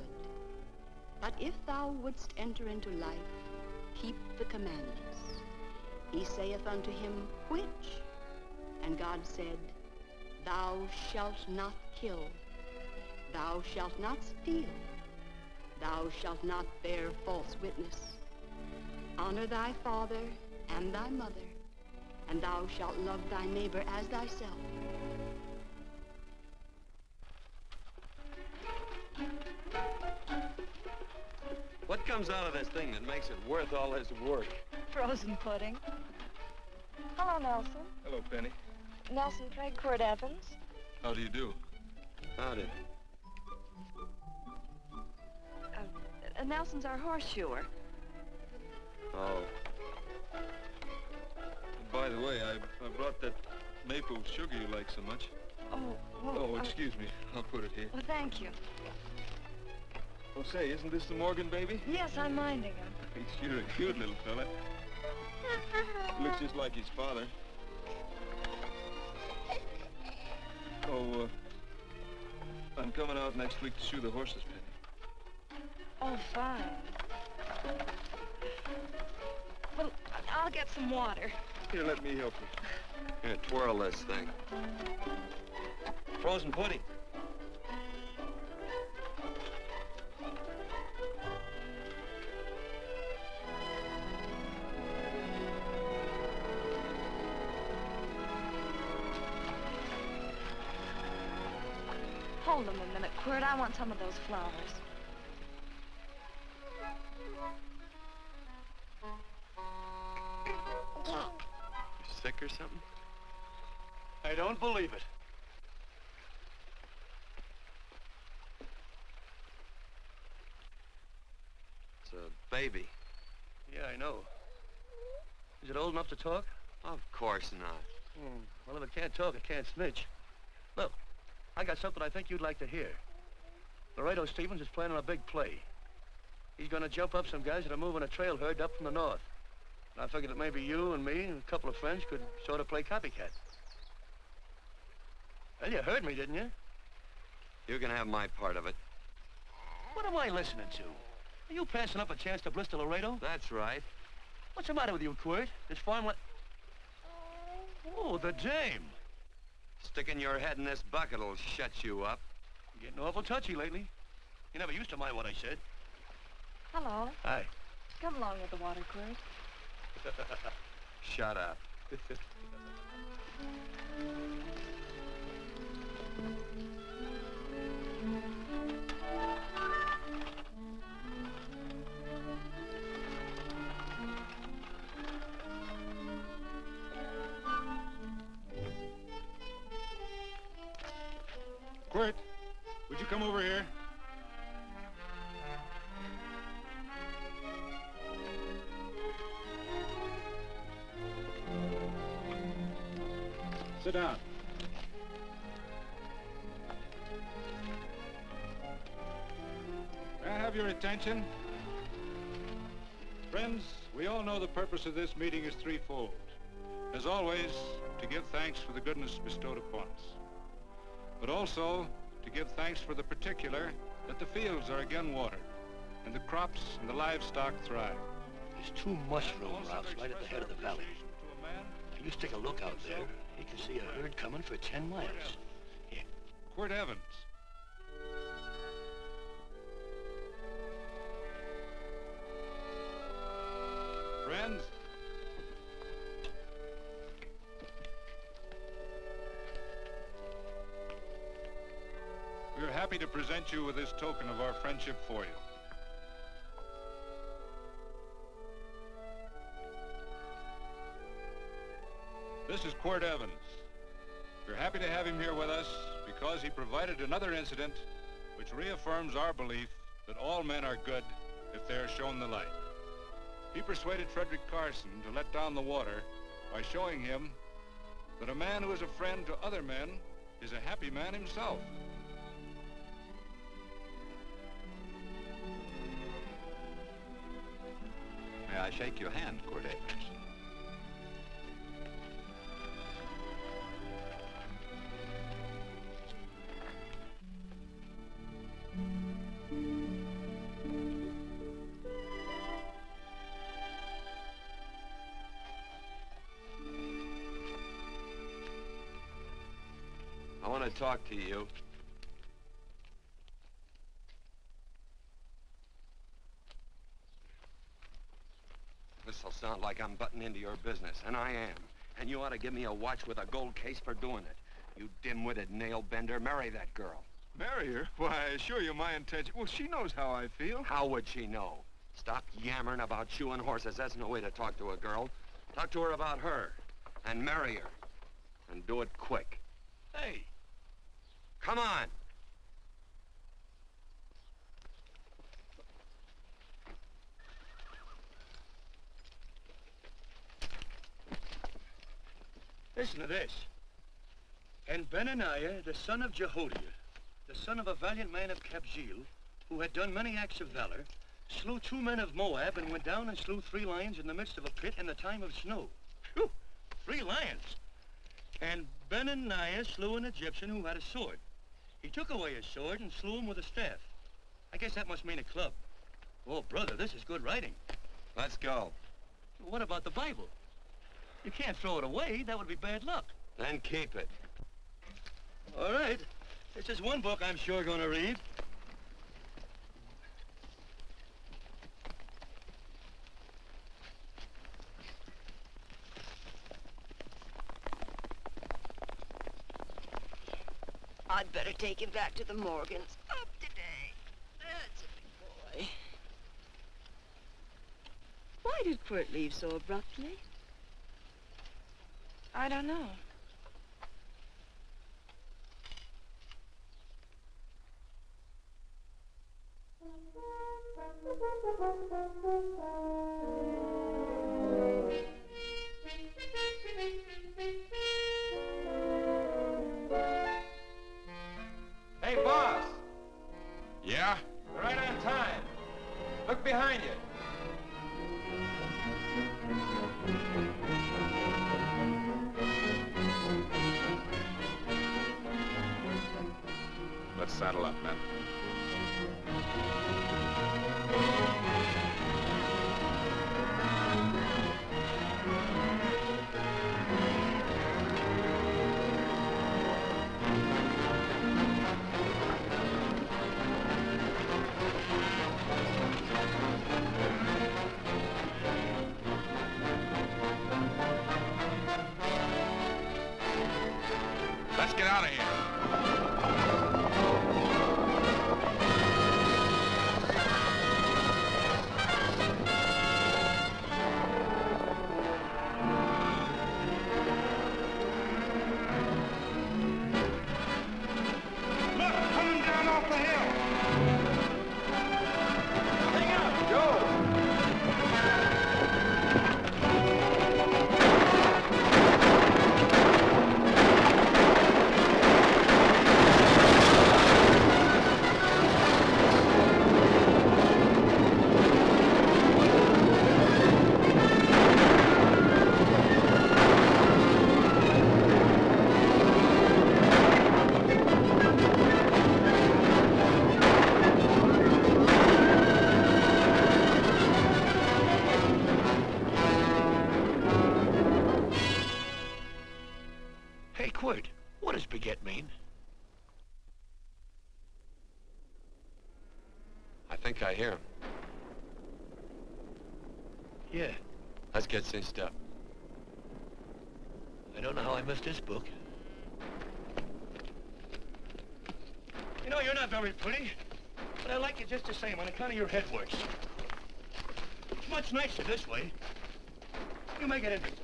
But if thou wouldst enter into life, keep the commandments. He saith unto him, which? And God said, thou shalt not kill. Thou shalt not steal. Thou shalt not bear false witness. Honor thy father and thy mother, and thou shalt love thy neighbor as thyself. What comes out of this thing that makes it worth all this work? Frozen pudding. Hello, Nelson. Hello, Penny. Nelson Craig, Quirt Evans. How do you do? Howdy. Nelson's our horseshoer. Oh. By the way, I brought that maple sugar you like so much. Oh, well, Oh, excuse me. I'll put it here. Well, thank you. Oh, say, isn't this the Morgan baby? Yes, I'm minding him. He's sure a cute little fella. Looks just like his father. Oh, I'm coming out next week to shoe the horses, Penny. Oh, fine. Well, I'll get some water. Here, let me help you. Here, twirl this thing. Frozen pudding. Hold them a minute, Quirt. I want some of those flowers. You sick or something? I don't believe it. It's a baby. Yeah, I know. Is it old enough to talk? Of course not. Well, if it can't talk, it can't snitch. Look, I got something I think you'd like to hear. Laredo Stevens is planning a big play. He's gonna jump up some guys that are moving a trail herd up from the north. And I figured that maybe you and me and a couple of friends could sort of play copycat. Well, you heard me, didn't you? You can have my part of it. What am I listening to? Are you passing up a chance to blister Laredo? That's right. What's the matter with you, Quirt? This farm Oh, the dame. Sticking your head in this bucket will shut you up. You're getting awful touchy lately. You never used to mind what I said. Hello. Hi. Come along with the water, Quirt. Shut up. Quirt, would you come over here? Sit down. May I have your attention? Friends, we all know the purpose of this meeting is threefold. As always, to give thanks for the goodness bestowed upon us, but also to give thanks for the particular that the fields are again watered and the crops and the livestock thrive. There's 2 mushroom routes right at the head of the valley. Now, you stick a look out there. You can see a herd coming for 10 miles. Here. Quirt Evans. Friends, we are happy to present you with this token of our friendship for you. This is Quirt Evans. We're happy to have him here with us because he provided another incident which reaffirms our belief that all men are good if they are shown the light. He persuaded Frederick Carson to let down the water by showing him that a man who is a friend to other men is a happy man himself. May I shake your hand, Quirt Evans? I want to talk to you. This'll sound like I'm butting into your business, and I am. And you ought to give me a watch with a gold case for doing it. You dim-witted nail-bender, marry that girl. Marry her? Why, I assure you my intention... Well, she knows how I feel. How would she know? Stop yammering about shoeing horses. That's no way to talk to a girl. Talk to her about her, and marry her. And do it quick. Hey. Come on. Listen to this. And Benaniah, the son of Jehoiada, the son of a valiant man of Kabzeel, who had done many acts of valor, slew 2 men of Moab and went down and slew 3 lions in the midst of a pit in the time of snow. Phew! 3 lions. And Benaniah slew an Egyptian who had a sword. He took away his sword and slew him with a staff. I guess that must mean a club. Oh, brother, this is good writing. Let's go. What about the Bible? You can't throw it away. That would be bad luck. Then keep it. All right. This is one book I'm sure going to read. I'd better take him back to the Morgans. Up today. That's a big boy. Why did Quirt leave so abruptly? I don't know. behind you. Let's saddle up, men. Let's get out of here. Look, coming down off the hill. Hang up, Joe. Hey, Quirt, what does baguette mean? I think I hear him. Yeah, Let's get cinched up. I don't know how I missed this book. You know, you're not very pretty, but I like you just the same on account of your head works. It's much nicer this way. You make it interesting.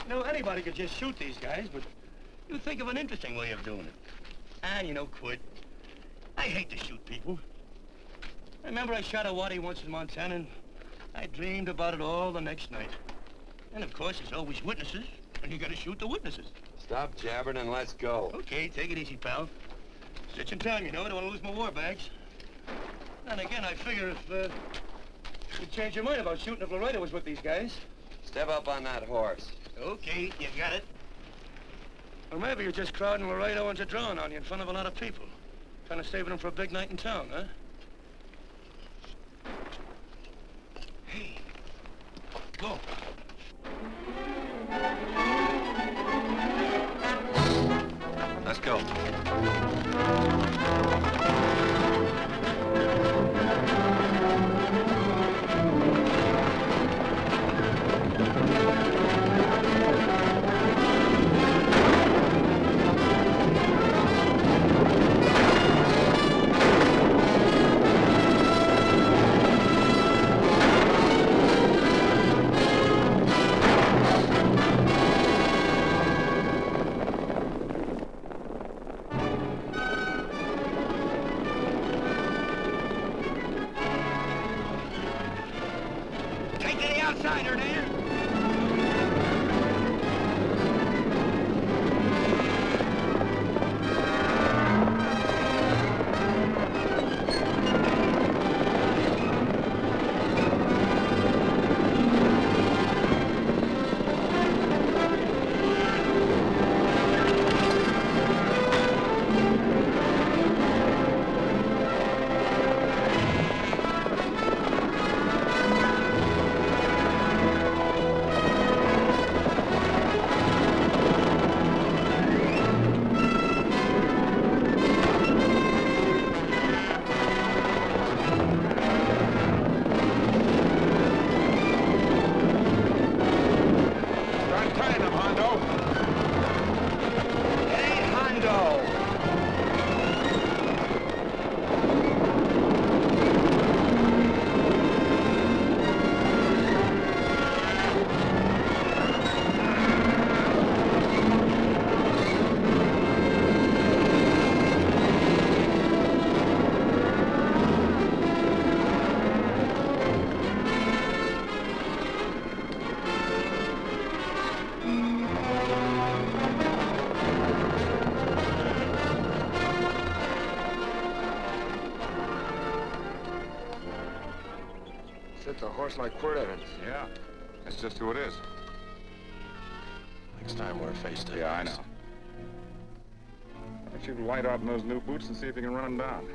You know, anybody could just shoot these guys, but you think of an interesting way of doing it. And you know, Quirt, I hate to shoot people. I remember I shot a waddy once in Montana, and I dreamed about it all the next night. And of course, there's always witnesses, and you gotta shoot the witnesses. Stop jabbering and let's go. Okay, take it easy, pal. Stitching time, you know. I don't want to lose my war bags. And again, I figure if you'd change your mind about shooting if Laredo was with these guys. Step up on that horse. Okay, you got it. Or maybe you're just crowding Laredo into drawing on you in front of a lot of people. Trying to save them for a big night in town, huh? Hey, go. Let's go. Take to the outsider, Dan. That's a horse like Quirt Evans. Yeah, that's just who it is. Next time we're face to face. Yeah, I know. Why don't you light out in those new boots and see if you can run him down?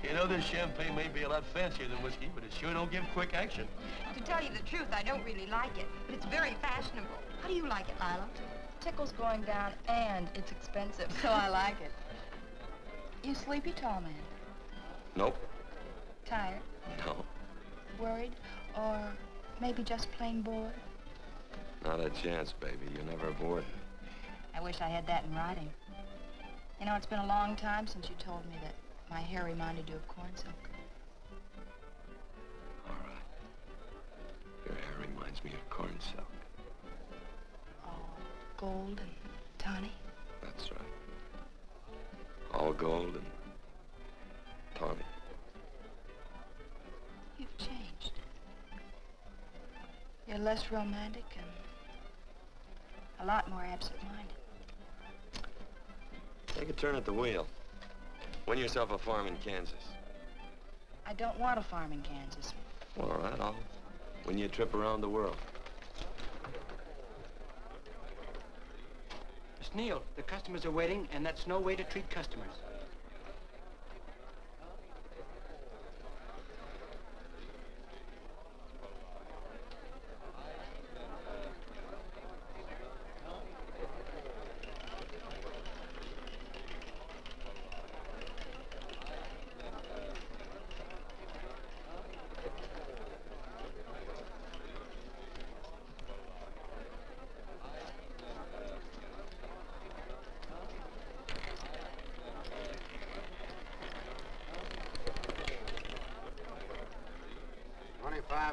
You know, this champagne may be a lot fancier than whiskey, but it sure don't give quick action. To tell you the truth, I don't really like it, but it's very fashionable. How do you like it, Lila? Tickle's going down, and it's expensive, so I like it. You sleepy, tall man? Nope. Tired? No. Worried? Or maybe just plain bored? Not a chance, baby. You're never bored. I wish I had that in writing. You know, it's been a long time since you told me that my hair reminded you of corn silk. All right. Your hair reminds me of corn silk. All gold and tawny? That's right. All gold and tawny. You've changed. You're less romantic and a lot more absent-minded. Take a turn at the wheel. Win yourself a farm in Kansas. I don't want a farm in Kansas. Well, all right, I'll win you a trip around the world. Miss Neal, the customers are waiting, and that's no way to treat customers.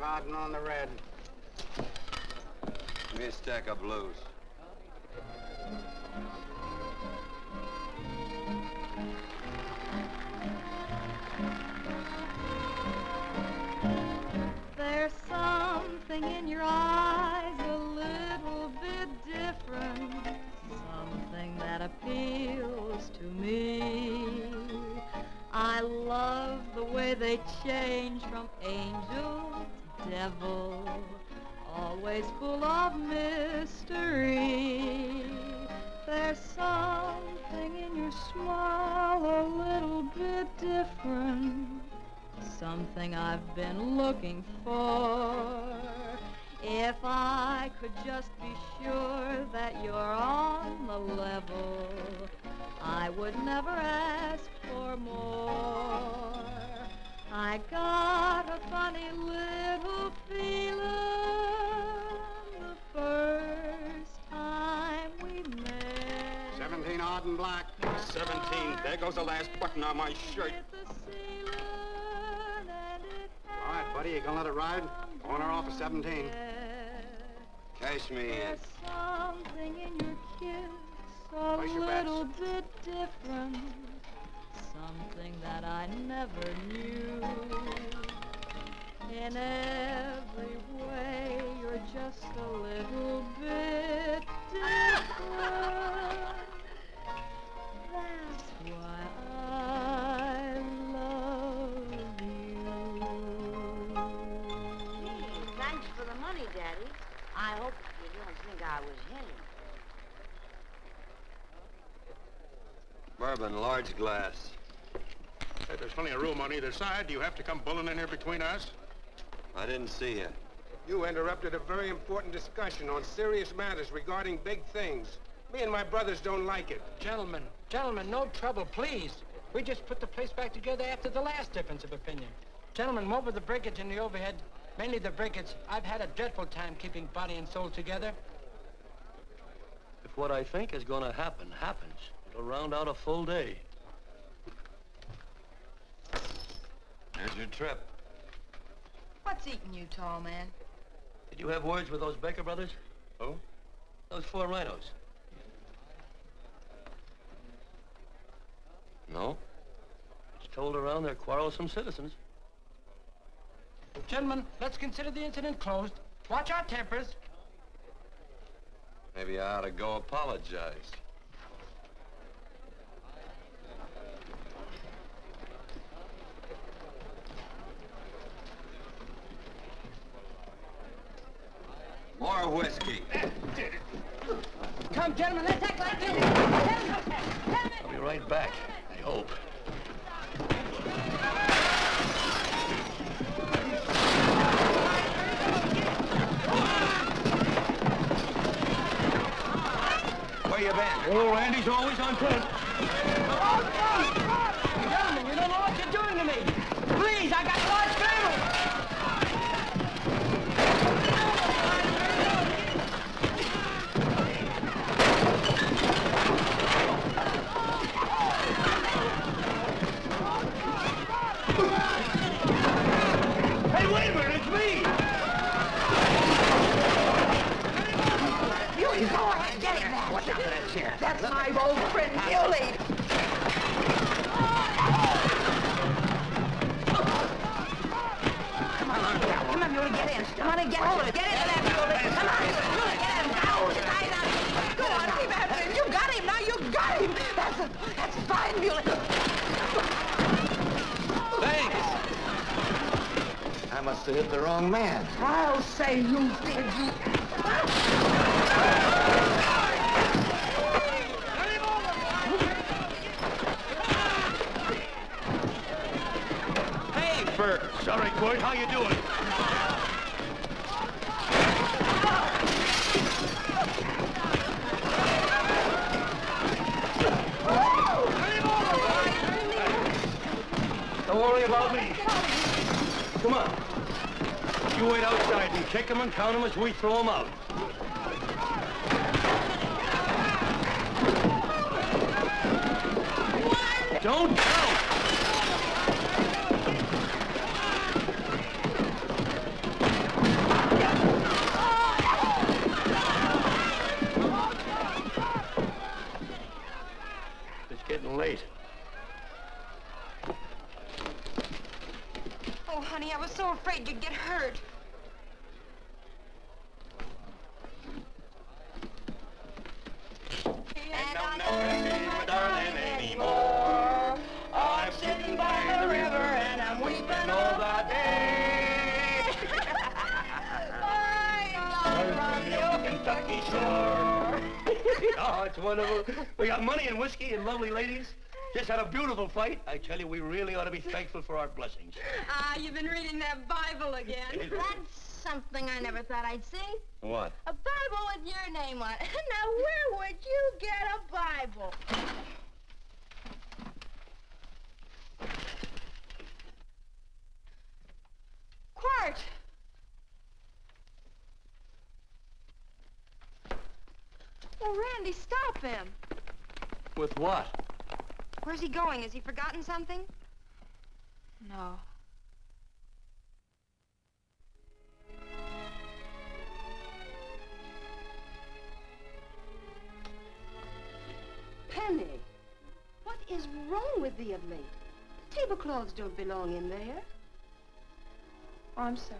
Out and on the red. Give me a stack of blues. There's something in your eyes a little bit different, something that appeals to me. I love the way they change from angel to devil, always full of mystery. There's something in your smile a little bit different, something I've been looking for. If I could just be sure that you're on the level, I would never ask for more. I got a funny little feeling the first time we met. 17 odd and black. 17. There goes the last button on my shirt. All right, buddy, you gonna let it ride? On or off of 17. Cash me in. There's something in your kiss a Place your little bets. bit different, something that I never knew. In every way, you're just a little bit different. That's why I love you. Thanks for the money, Daddy. I hope you don't think I was hitting. Bourbon, large glass. Hey, there's plenty of room on either side. Do you have to come bulling in here between us? I didn't see you. You interrupted a very important discussion on serious matters regarding big things. Me and my brothers don't like it. Gentlemen, no trouble, please. We just put the place back together after the last difference of opinion. Gentlemen, what with the breakage and the overhead, mainly the breakage, I've had a dreadful time keeping body and soul together. If what I think is going to happen happens, it'll round out a full day. There's your trip. What's eating you, tall man? Did you have words with those Baker brothers? Who? Those 4 rhinos. No? It's told around they're quarrelsome citizens. Gentlemen, let's consider the incident closed. Watch our tempers. Maybe I ought to go apologize. More whiskey. Come, gentlemen, let's act like you. I'll be right back, I hope. Where you been? Oh, Randy's always on point. Gentlemen, you don't know what you're doing to me. Please, I got a large family. Hey, wait a minute, it's me! You go ahead, get him that. Watch out for that chair. That's my old friend, Muley. Come on, Muley, get in. Come on and get hold of it. Get into that, Muley. Come on, Muley, get him. Go, tie it up. Go on, keep after him. You got him, now you got him. That's fine, Muley. Thanks. I must have hit the wrong man. I'll say you did, you. Hey, Bert. Sorry, Quirt. How you doing? Don't worry about me. Come on. You wait outside and kick them and count them as we throw them out. Don't count! It's getting late. Oh, honey, I was so afraid you'd get hurt. And I'll never see my darling anymore. I'm sitting by the river and I'm weeping all the day. From the old Kentucky shore. Oh, it's wonderful. We got money and whiskey and lovely ladies. Just had a beautiful fight. I tell you, we really ought to be thankful for our blessings. Ah, you've been reading that Bible again. That's something I never thought I'd see. What? A Bible with your name on it. Now, where would you get a Bible? Quirt! Oh, Randy, stop him. With what? Where's he going? Has he forgotten something? No. Penny, what is wrong with thee of late? Tablecloths don't belong in there. Oh, I'm sorry.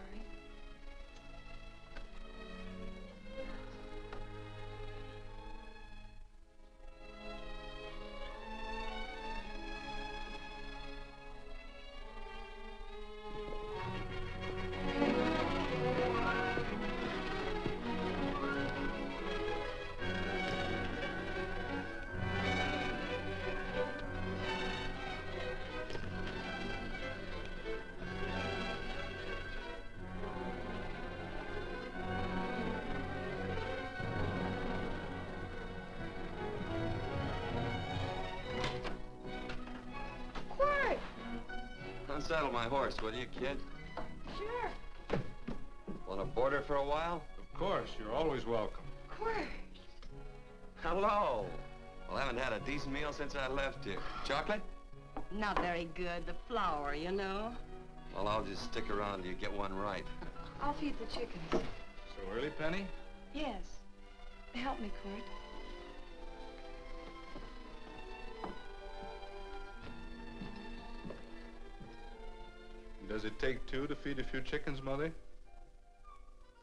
Unsaddle my horse, will you, kid? Sure. Want to board for a while? Of course, you're always welcome. Quirt. Hello. Well, I haven't had a decent meal since I left here. Chocolate? Not very good. The flour, you know. Well, I'll just stick around till you get one right. I'll feed the chickens. So early, Penny? Yes. help me, Quirt. Does it take two to feed a few chickens, Mother?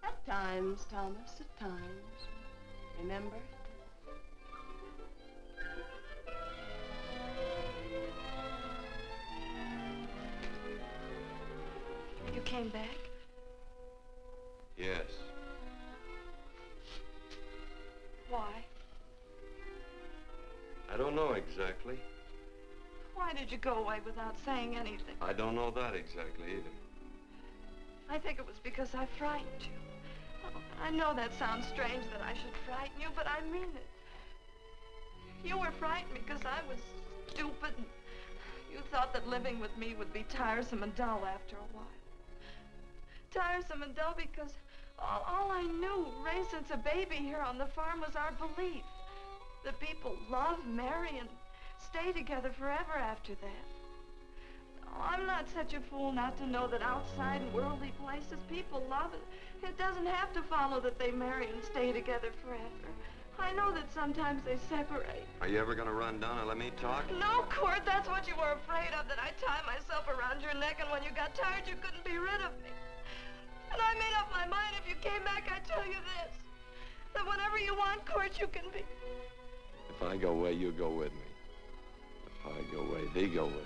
At times, Thomas, at times. Remember? You came back? Yes. Why? I don't know exactly. Why did you go away without saying anything? I don't know that exactly either. I think it was because I frightened you. Oh, I know that sounds strange that I should frighten you, but I mean it. You were frightened because I was stupid, and you thought that living with me would be tiresome and dull after a while. Tiresome and dull because all I knew, raised since a baby here on the farm, was our belief that people love, marry, and stay together forever after that. Oh, I'm not such a fool not to know that outside in worldly places people love, and it doesn't have to follow that they marry and stay together forever. I know that sometimes they separate. Are you ever gonna run down and let me talk? No, Quirt, that's what you were afraid of, that I'd tie myself around your neck, and when you got tired, you couldn't be rid of me. And I made up my mind, if you came back, I'd tell you this, that whatever you want, Quirt, you can be. If I go away, you go with me. If I go away, they go with me.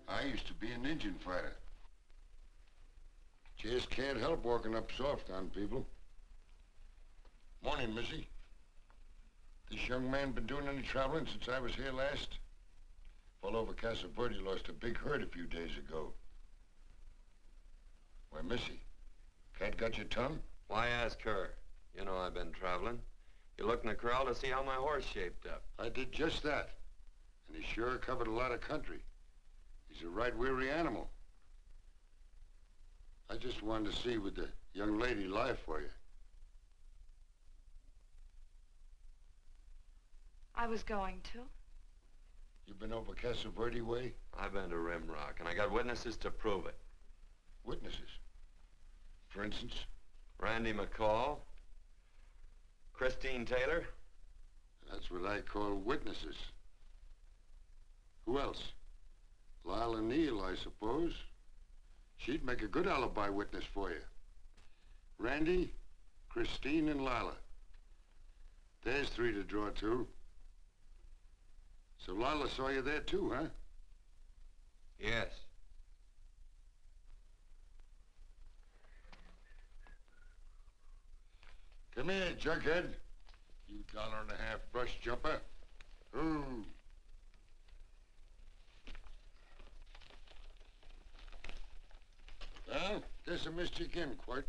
I used to be an Indian fighter. Just can't help walking up soft on people. Morning, Missy. This young man been doing any traveling since I was here last? All over Casa Verde lost a big herd a few days ago. Why, Missy, cat got your tongue? Why ask her? You know I've been traveling. You looked in the corral to see how my horse shaped up. I did just that. And he sure covered a lot of country. He's a right weary animal. I just wanted to see would the young lady lie for you. I was going to. You been over Casa Verde way? I've been to Rimrock, and I got witnesses to prove it. Witnesses? For instance? Randy McCall, Christine Taylor. That's what I call witnesses. Who else? Lila Neal, I suppose. She'd make a good alibi witness for you. Randy, Christine, and Lila. There's three to draw to. So Lila saw you there too, huh? Yes. Come here, jughead. You $1.50 brush jumper. Ooh. Well, this I missed you again, Quirt.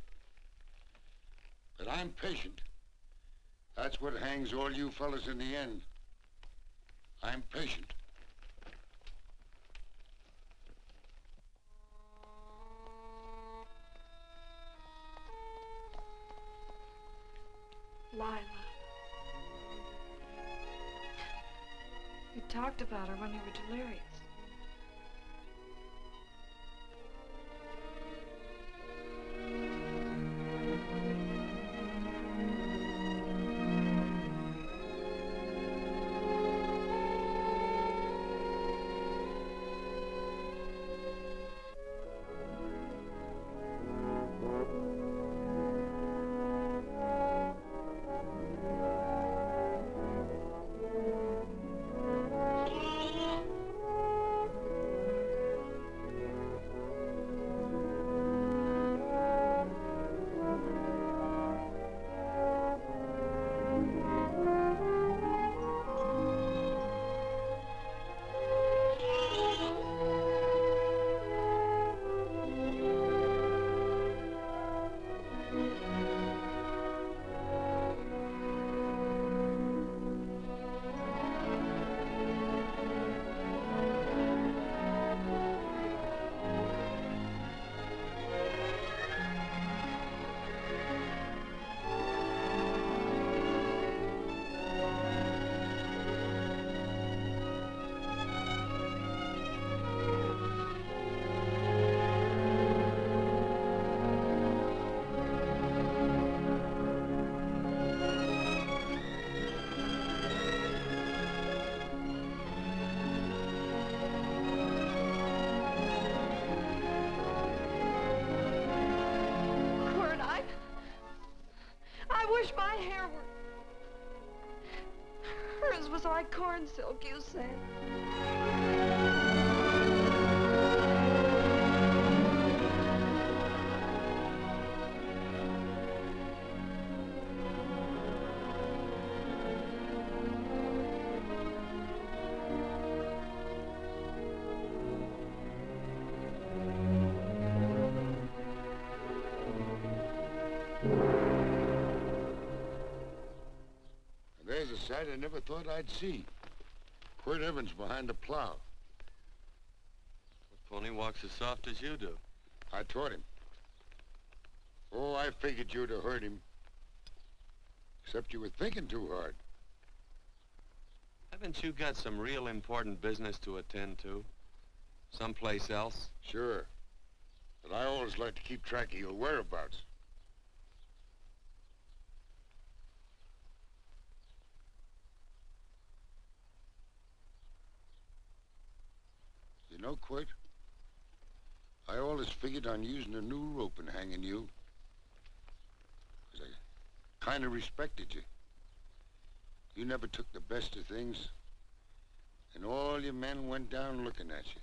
But I'm patient. That's what hangs all you fellas in the end. I'm patient. Lila. You talked about her when you were delirious. was like corn silk, you said. There's a sight I never thought I'd see. Quirt Evans behind the plow. The pony walks as soft as you do. I taught him. Oh, I figured you'd have heard him. Except you were thinking too hard. Haven't you got some real important business to attend to? Someplace else? Sure. But I always like to keep track of your whereabouts. You know, Quirt, I always figured on using a new rope and hanging you. 'Cause I kind of respected you. You never took the best of things, and all your men went down looking at you.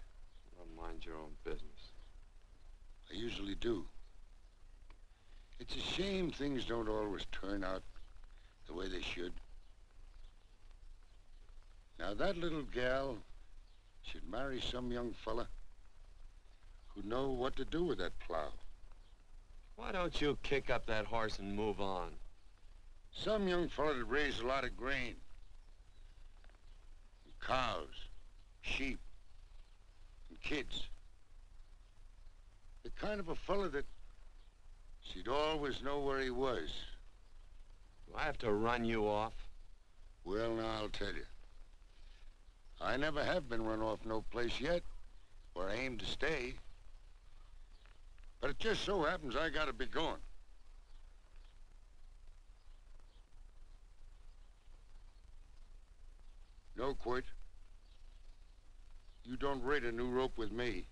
Well, mind your own business. I usually do. It's a shame things don't always turn out the way they should. Now, that little gal should marry some young fella who'd know what to do with that plow. Why don't you kick up that horse and move on? Some young fella that raised a lot of grain. And cows, sheep, and kids. The kind of a fella that she'd always know where he was. Do I have to run you off? Well, now, I'll tell you. I never have been run off no place yet, where I aim to stay. But it just so happens I gotta be going. No, Quirt. You don't raid a new rope with me.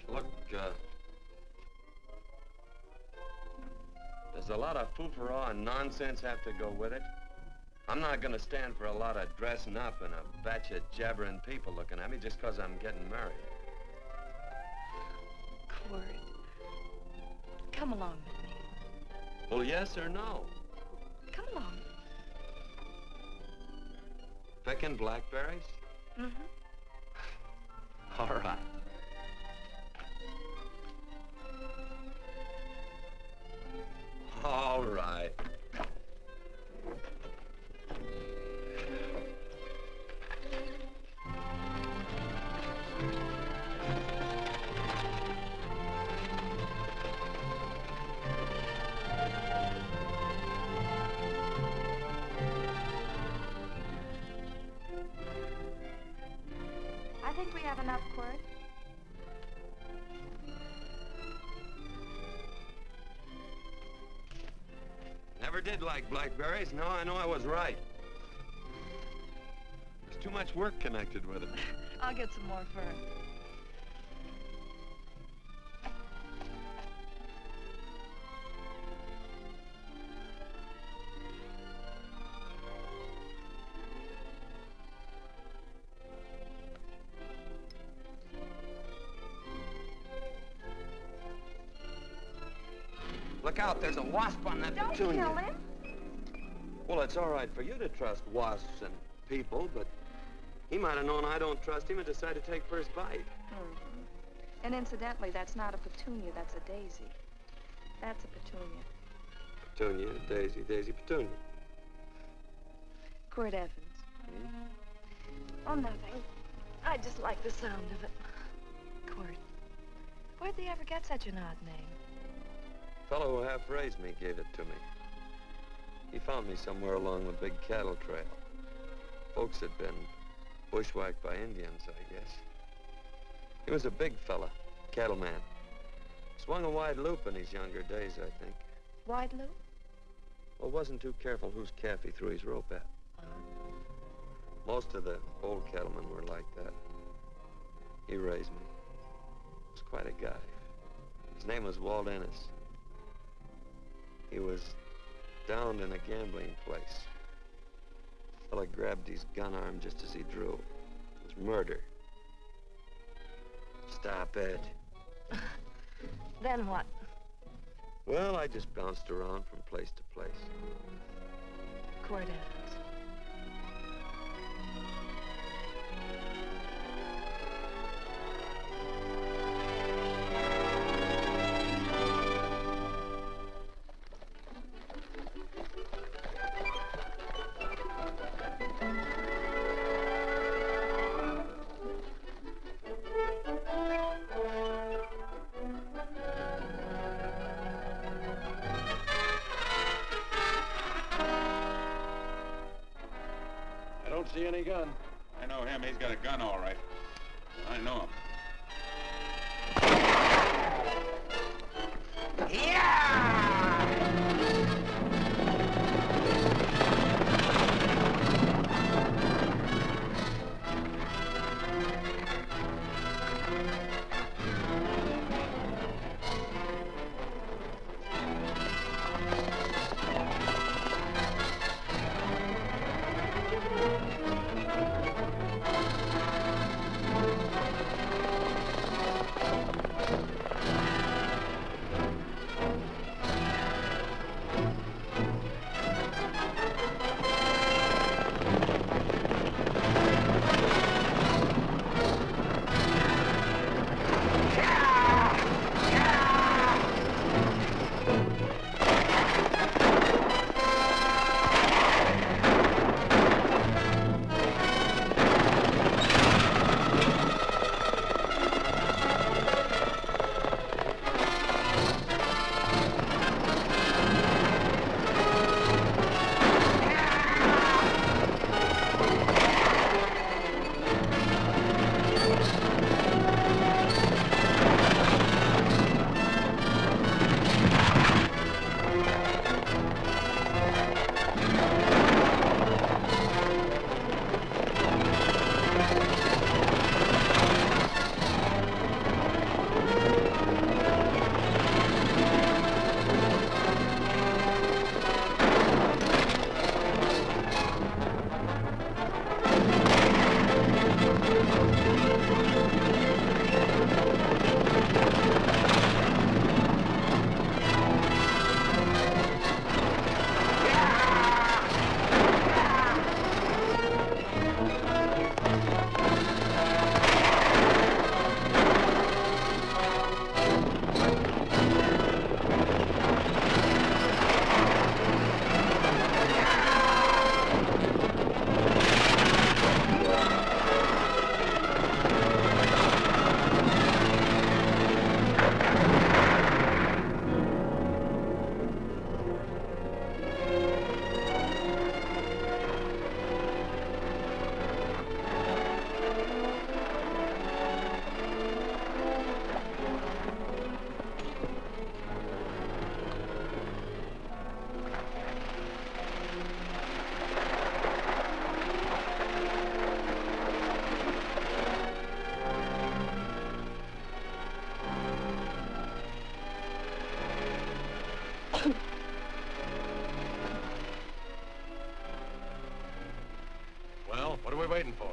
Look, there's a lot of foo-for-all and nonsense have to go with it. I'm not gonna stand for a lot of dressing up and a batch of jabbering people looking at me just 'cause I'm getting married. Quirt, come along with me. Well, yes or no? Come along. Picking blackberries? Mm-hmm. All right. All right. I think we have enough, Quirt. Never did like blackberries. Now I know I was right. There's too much work connected with it. I'll get some more fern. Look out, there's a wasp on that Don't petunia. kill him. Well, it's all right for you to trust wasps and people, but he might have known I don't trust him and decided to take first bite. Mm-hmm. And incidentally, that's not a petunia, that's a daisy. That's a petunia. Petunia, daisy, daisy, petunia. Quirt Evans. Oh, nothing. I just like the sound of it. Quirt. Where'd they ever get such an odd name? The fellow who half-raised me gave it to me. He found me somewhere along the big cattle trail. Folks had been bushwhacked by Indians, I guess. He was a big fella, cattleman. Swung a wide loop in his younger days, I think. Wide loop? Well, wasn't too careful whose calf he threw his rope at. Most of the old cattlemen were like that. He raised me. Was quite a guy. His name was Walt Ennis. He was downed in a gambling place. A fella grabbed his gun arm just as he drew. It was murder. Stop it. Then what? Well, I just bounced around from place to place. Quirt Evans. See any gun? I know him. He's got a gun, all right. I know him. Well, what are we waiting for?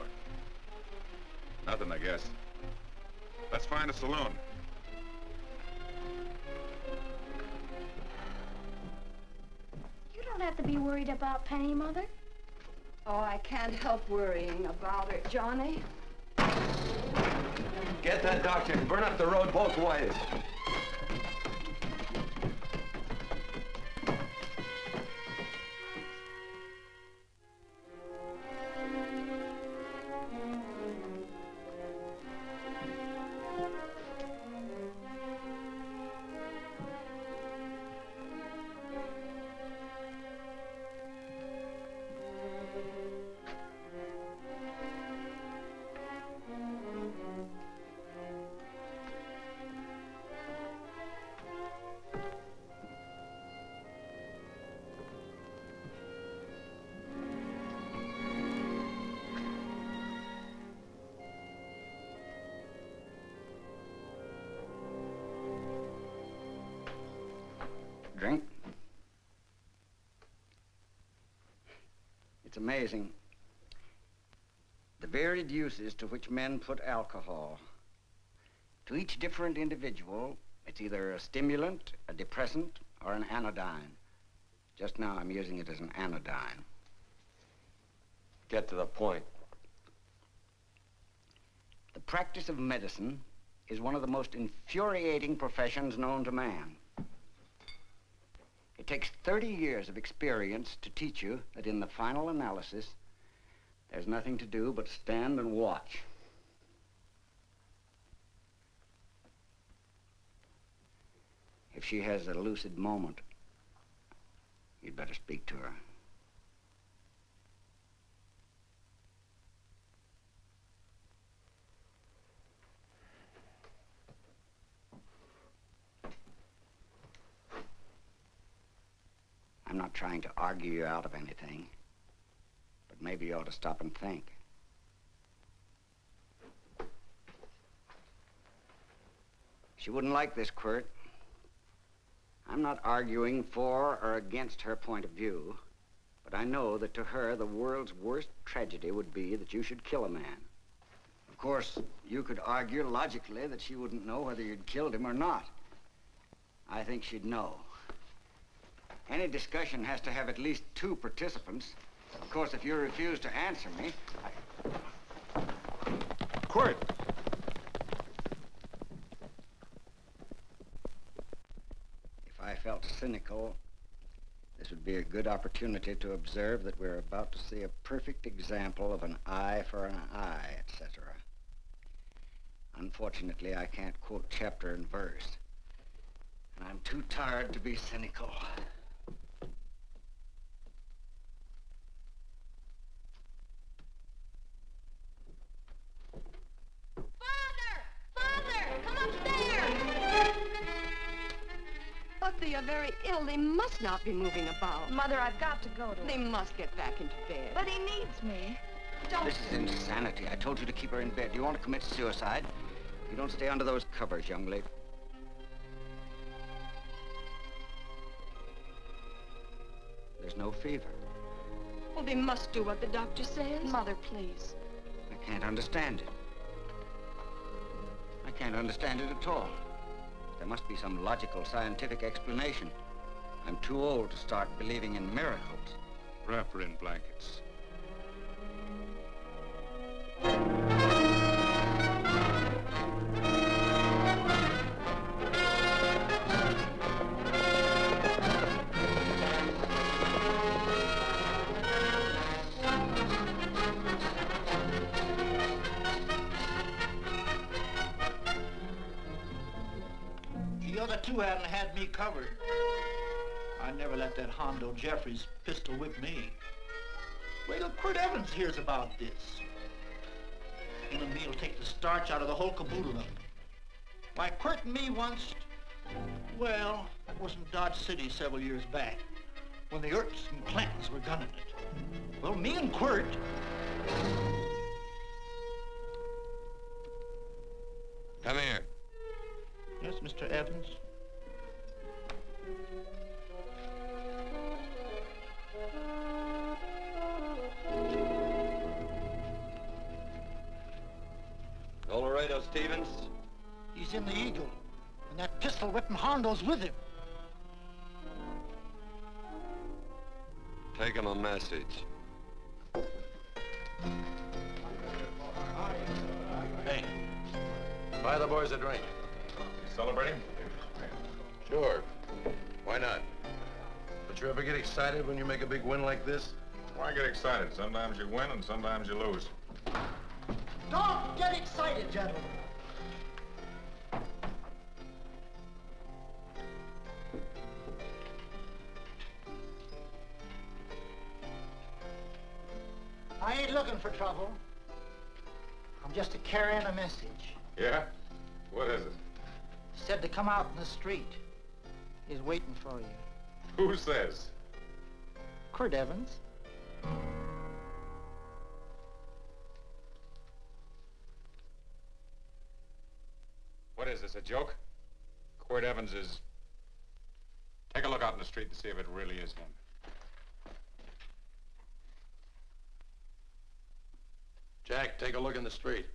Nothing, I guess. Let's find a saloon. You don't have to be worried about Penny, Mother. Oh, I can't help worrying about her, Johnny. Get that doctor and burn up the road both ways. drink. It's amazing. The varied uses to which men put alcohol. To each different individual, it's either a stimulant, a depressant, or an anodyne. Just now, I'm using it as an anodyne. Get to the point. The practice of medicine is one of the most infuriating professions known to man. It takes 30 years of experience to teach you that in the final analysis, there's nothing to do but stand and watch. If she has a lucid moment, you'd better speak to her. I'm not trying to argue you out of anything, but maybe you ought to stop and think. She wouldn't like this, Quirt. I'm not arguing for or against her point of view, but I know that to her, the world's worst tragedy would be that you should kill a man. Of course, you could argue logically that she wouldn't know whether you'd killed him or not. I think she'd know. Any discussion has to have at least 2 participants. Of course, if you refuse to answer me, Quirt! If I felt cynical, this would be a good opportunity to observe that we're about to see a perfect example of an eye for an eye, etc. Unfortunately, I can't quote chapter and verse, and I'm too tired to be cynical. But they are very ill. They must not be moving about. Mother, I've got to go to They him. must get back into bed. But he needs me. Don't... This is insanity. I told you to keep her in bed. Do you want to commit suicide? You don't stay under those covers, young lady. There's no fever. Well, they must do what the doctor says. Mother, please. I can't understand it. I can't understand it at all. There must be some logical, scientific explanation. I'm too old to start believing in miracles. Wrap her in blankets. The other 2 hadn't had me covered. I never let that Hondo Jeffries pistol whip me. Wait till Quirt Evans hears about this. Him and me'll take the starch out of the whole caboodle of them. Why, Quirt and me once, well, that was in Dodge City several years back, when the Erts and Clantons were gunning it. Well, me and Quirt... Come here. Yes, Mr. Evans? Laredo Stevens? He's in the Eagle, and that pistol-whipping Hondo's with him. Take him a message. Hey, buy the boys a drink. Celebrating? Sure. Why not? But you ever get excited when you make a big win like this? Why get excited? Sometimes you win and sometimes you lose. Don't get excited, gentlemen. I ain't looking for trouble. I'm just carrying a message. Yeah? What is it? Said to come out in the street. He's waiting for you. Who says? Quirt Evans. What is this, a joke? Quirt Evans is... Take a look out in the street and see if it really is him. Jack, take a look in the street.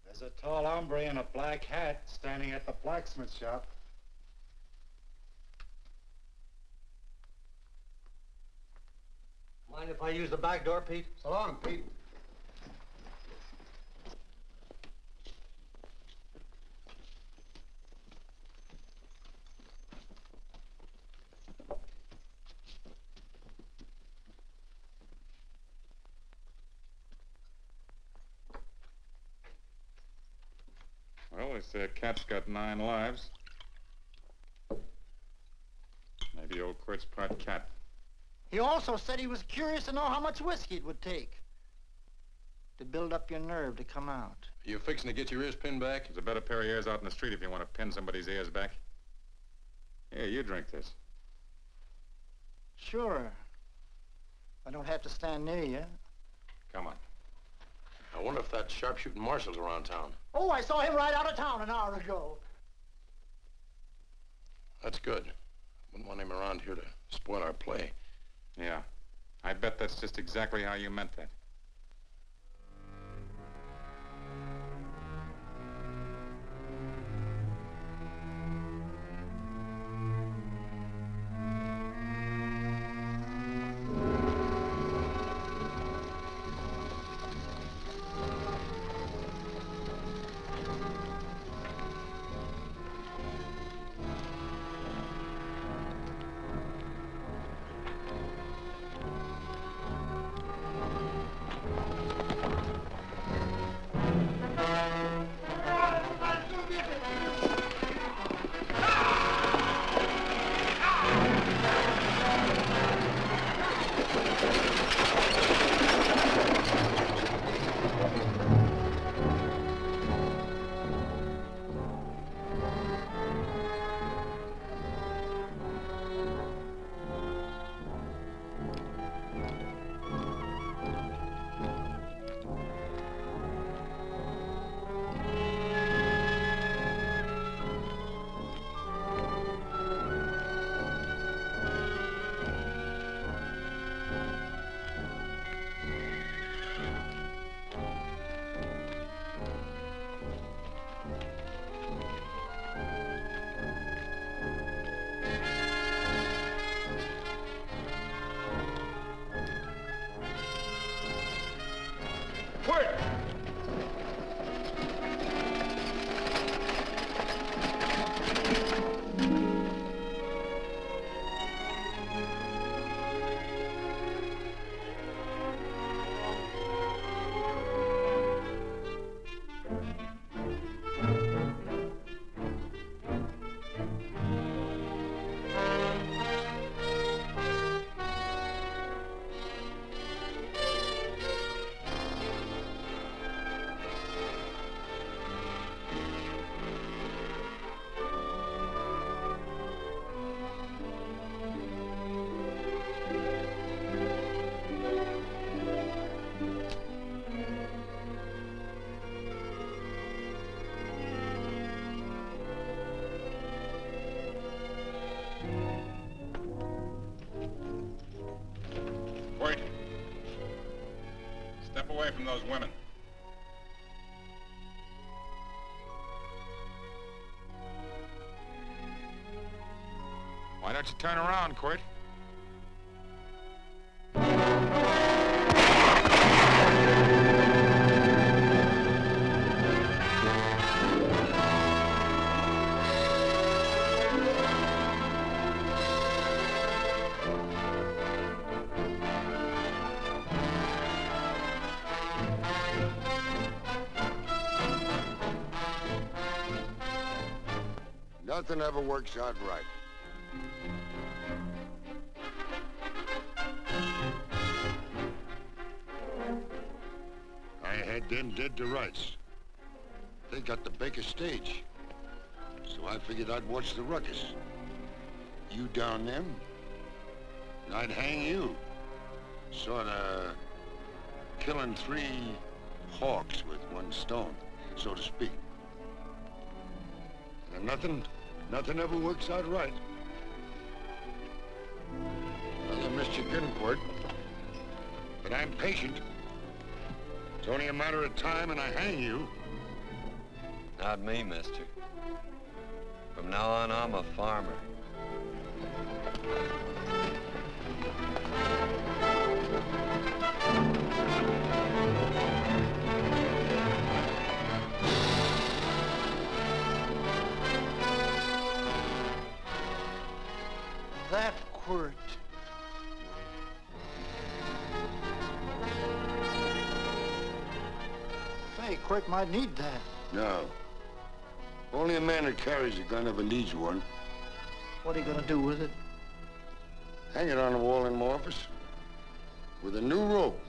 There's a tall hombre in a black hat standing at the blacksmith shop. Mind if I use the back door, Pete? So long, Pete. Well, they say a cat's got 9 lives. Maybe old Quirt's part cat. He also said he was curious to know how much whiskey it would take to build up your nerve to come out. Are you fixing to get your ears pinned back? There's a better pair of ears out in the street if you want to pin somebody's ears back. Here, you drink this. Sure. I don't have to stand near you. Come on. I wonder if that sharpshooting marshal's around town. Oh, I saw him ride out of town an hour ago. That's good. Wouldn't want him around here to spoil our play. Yeah. I bet that's just exactly how you meant that. Step away from those women. Why don't you turn around, Quirt? Nothing ever works out right. I had them dead to rights. They got the Baker stage. So So I figured I'd watch the ruckus. You down them, and I'd hang you. Sorta killing 3 hawks with 1 stone, so to speak. And nothing ever works out right. Well, I missed your gun, Quirt. But I'm patient. It's only a matter of time and I hang you. Not me, mister. From now on, I'm a farmer. That Quirt. Say, Quirt might need that. No. Only a man that carries a gun ever needs one. What are you gonna do with it? Hang it on the wall in my office with a new rope.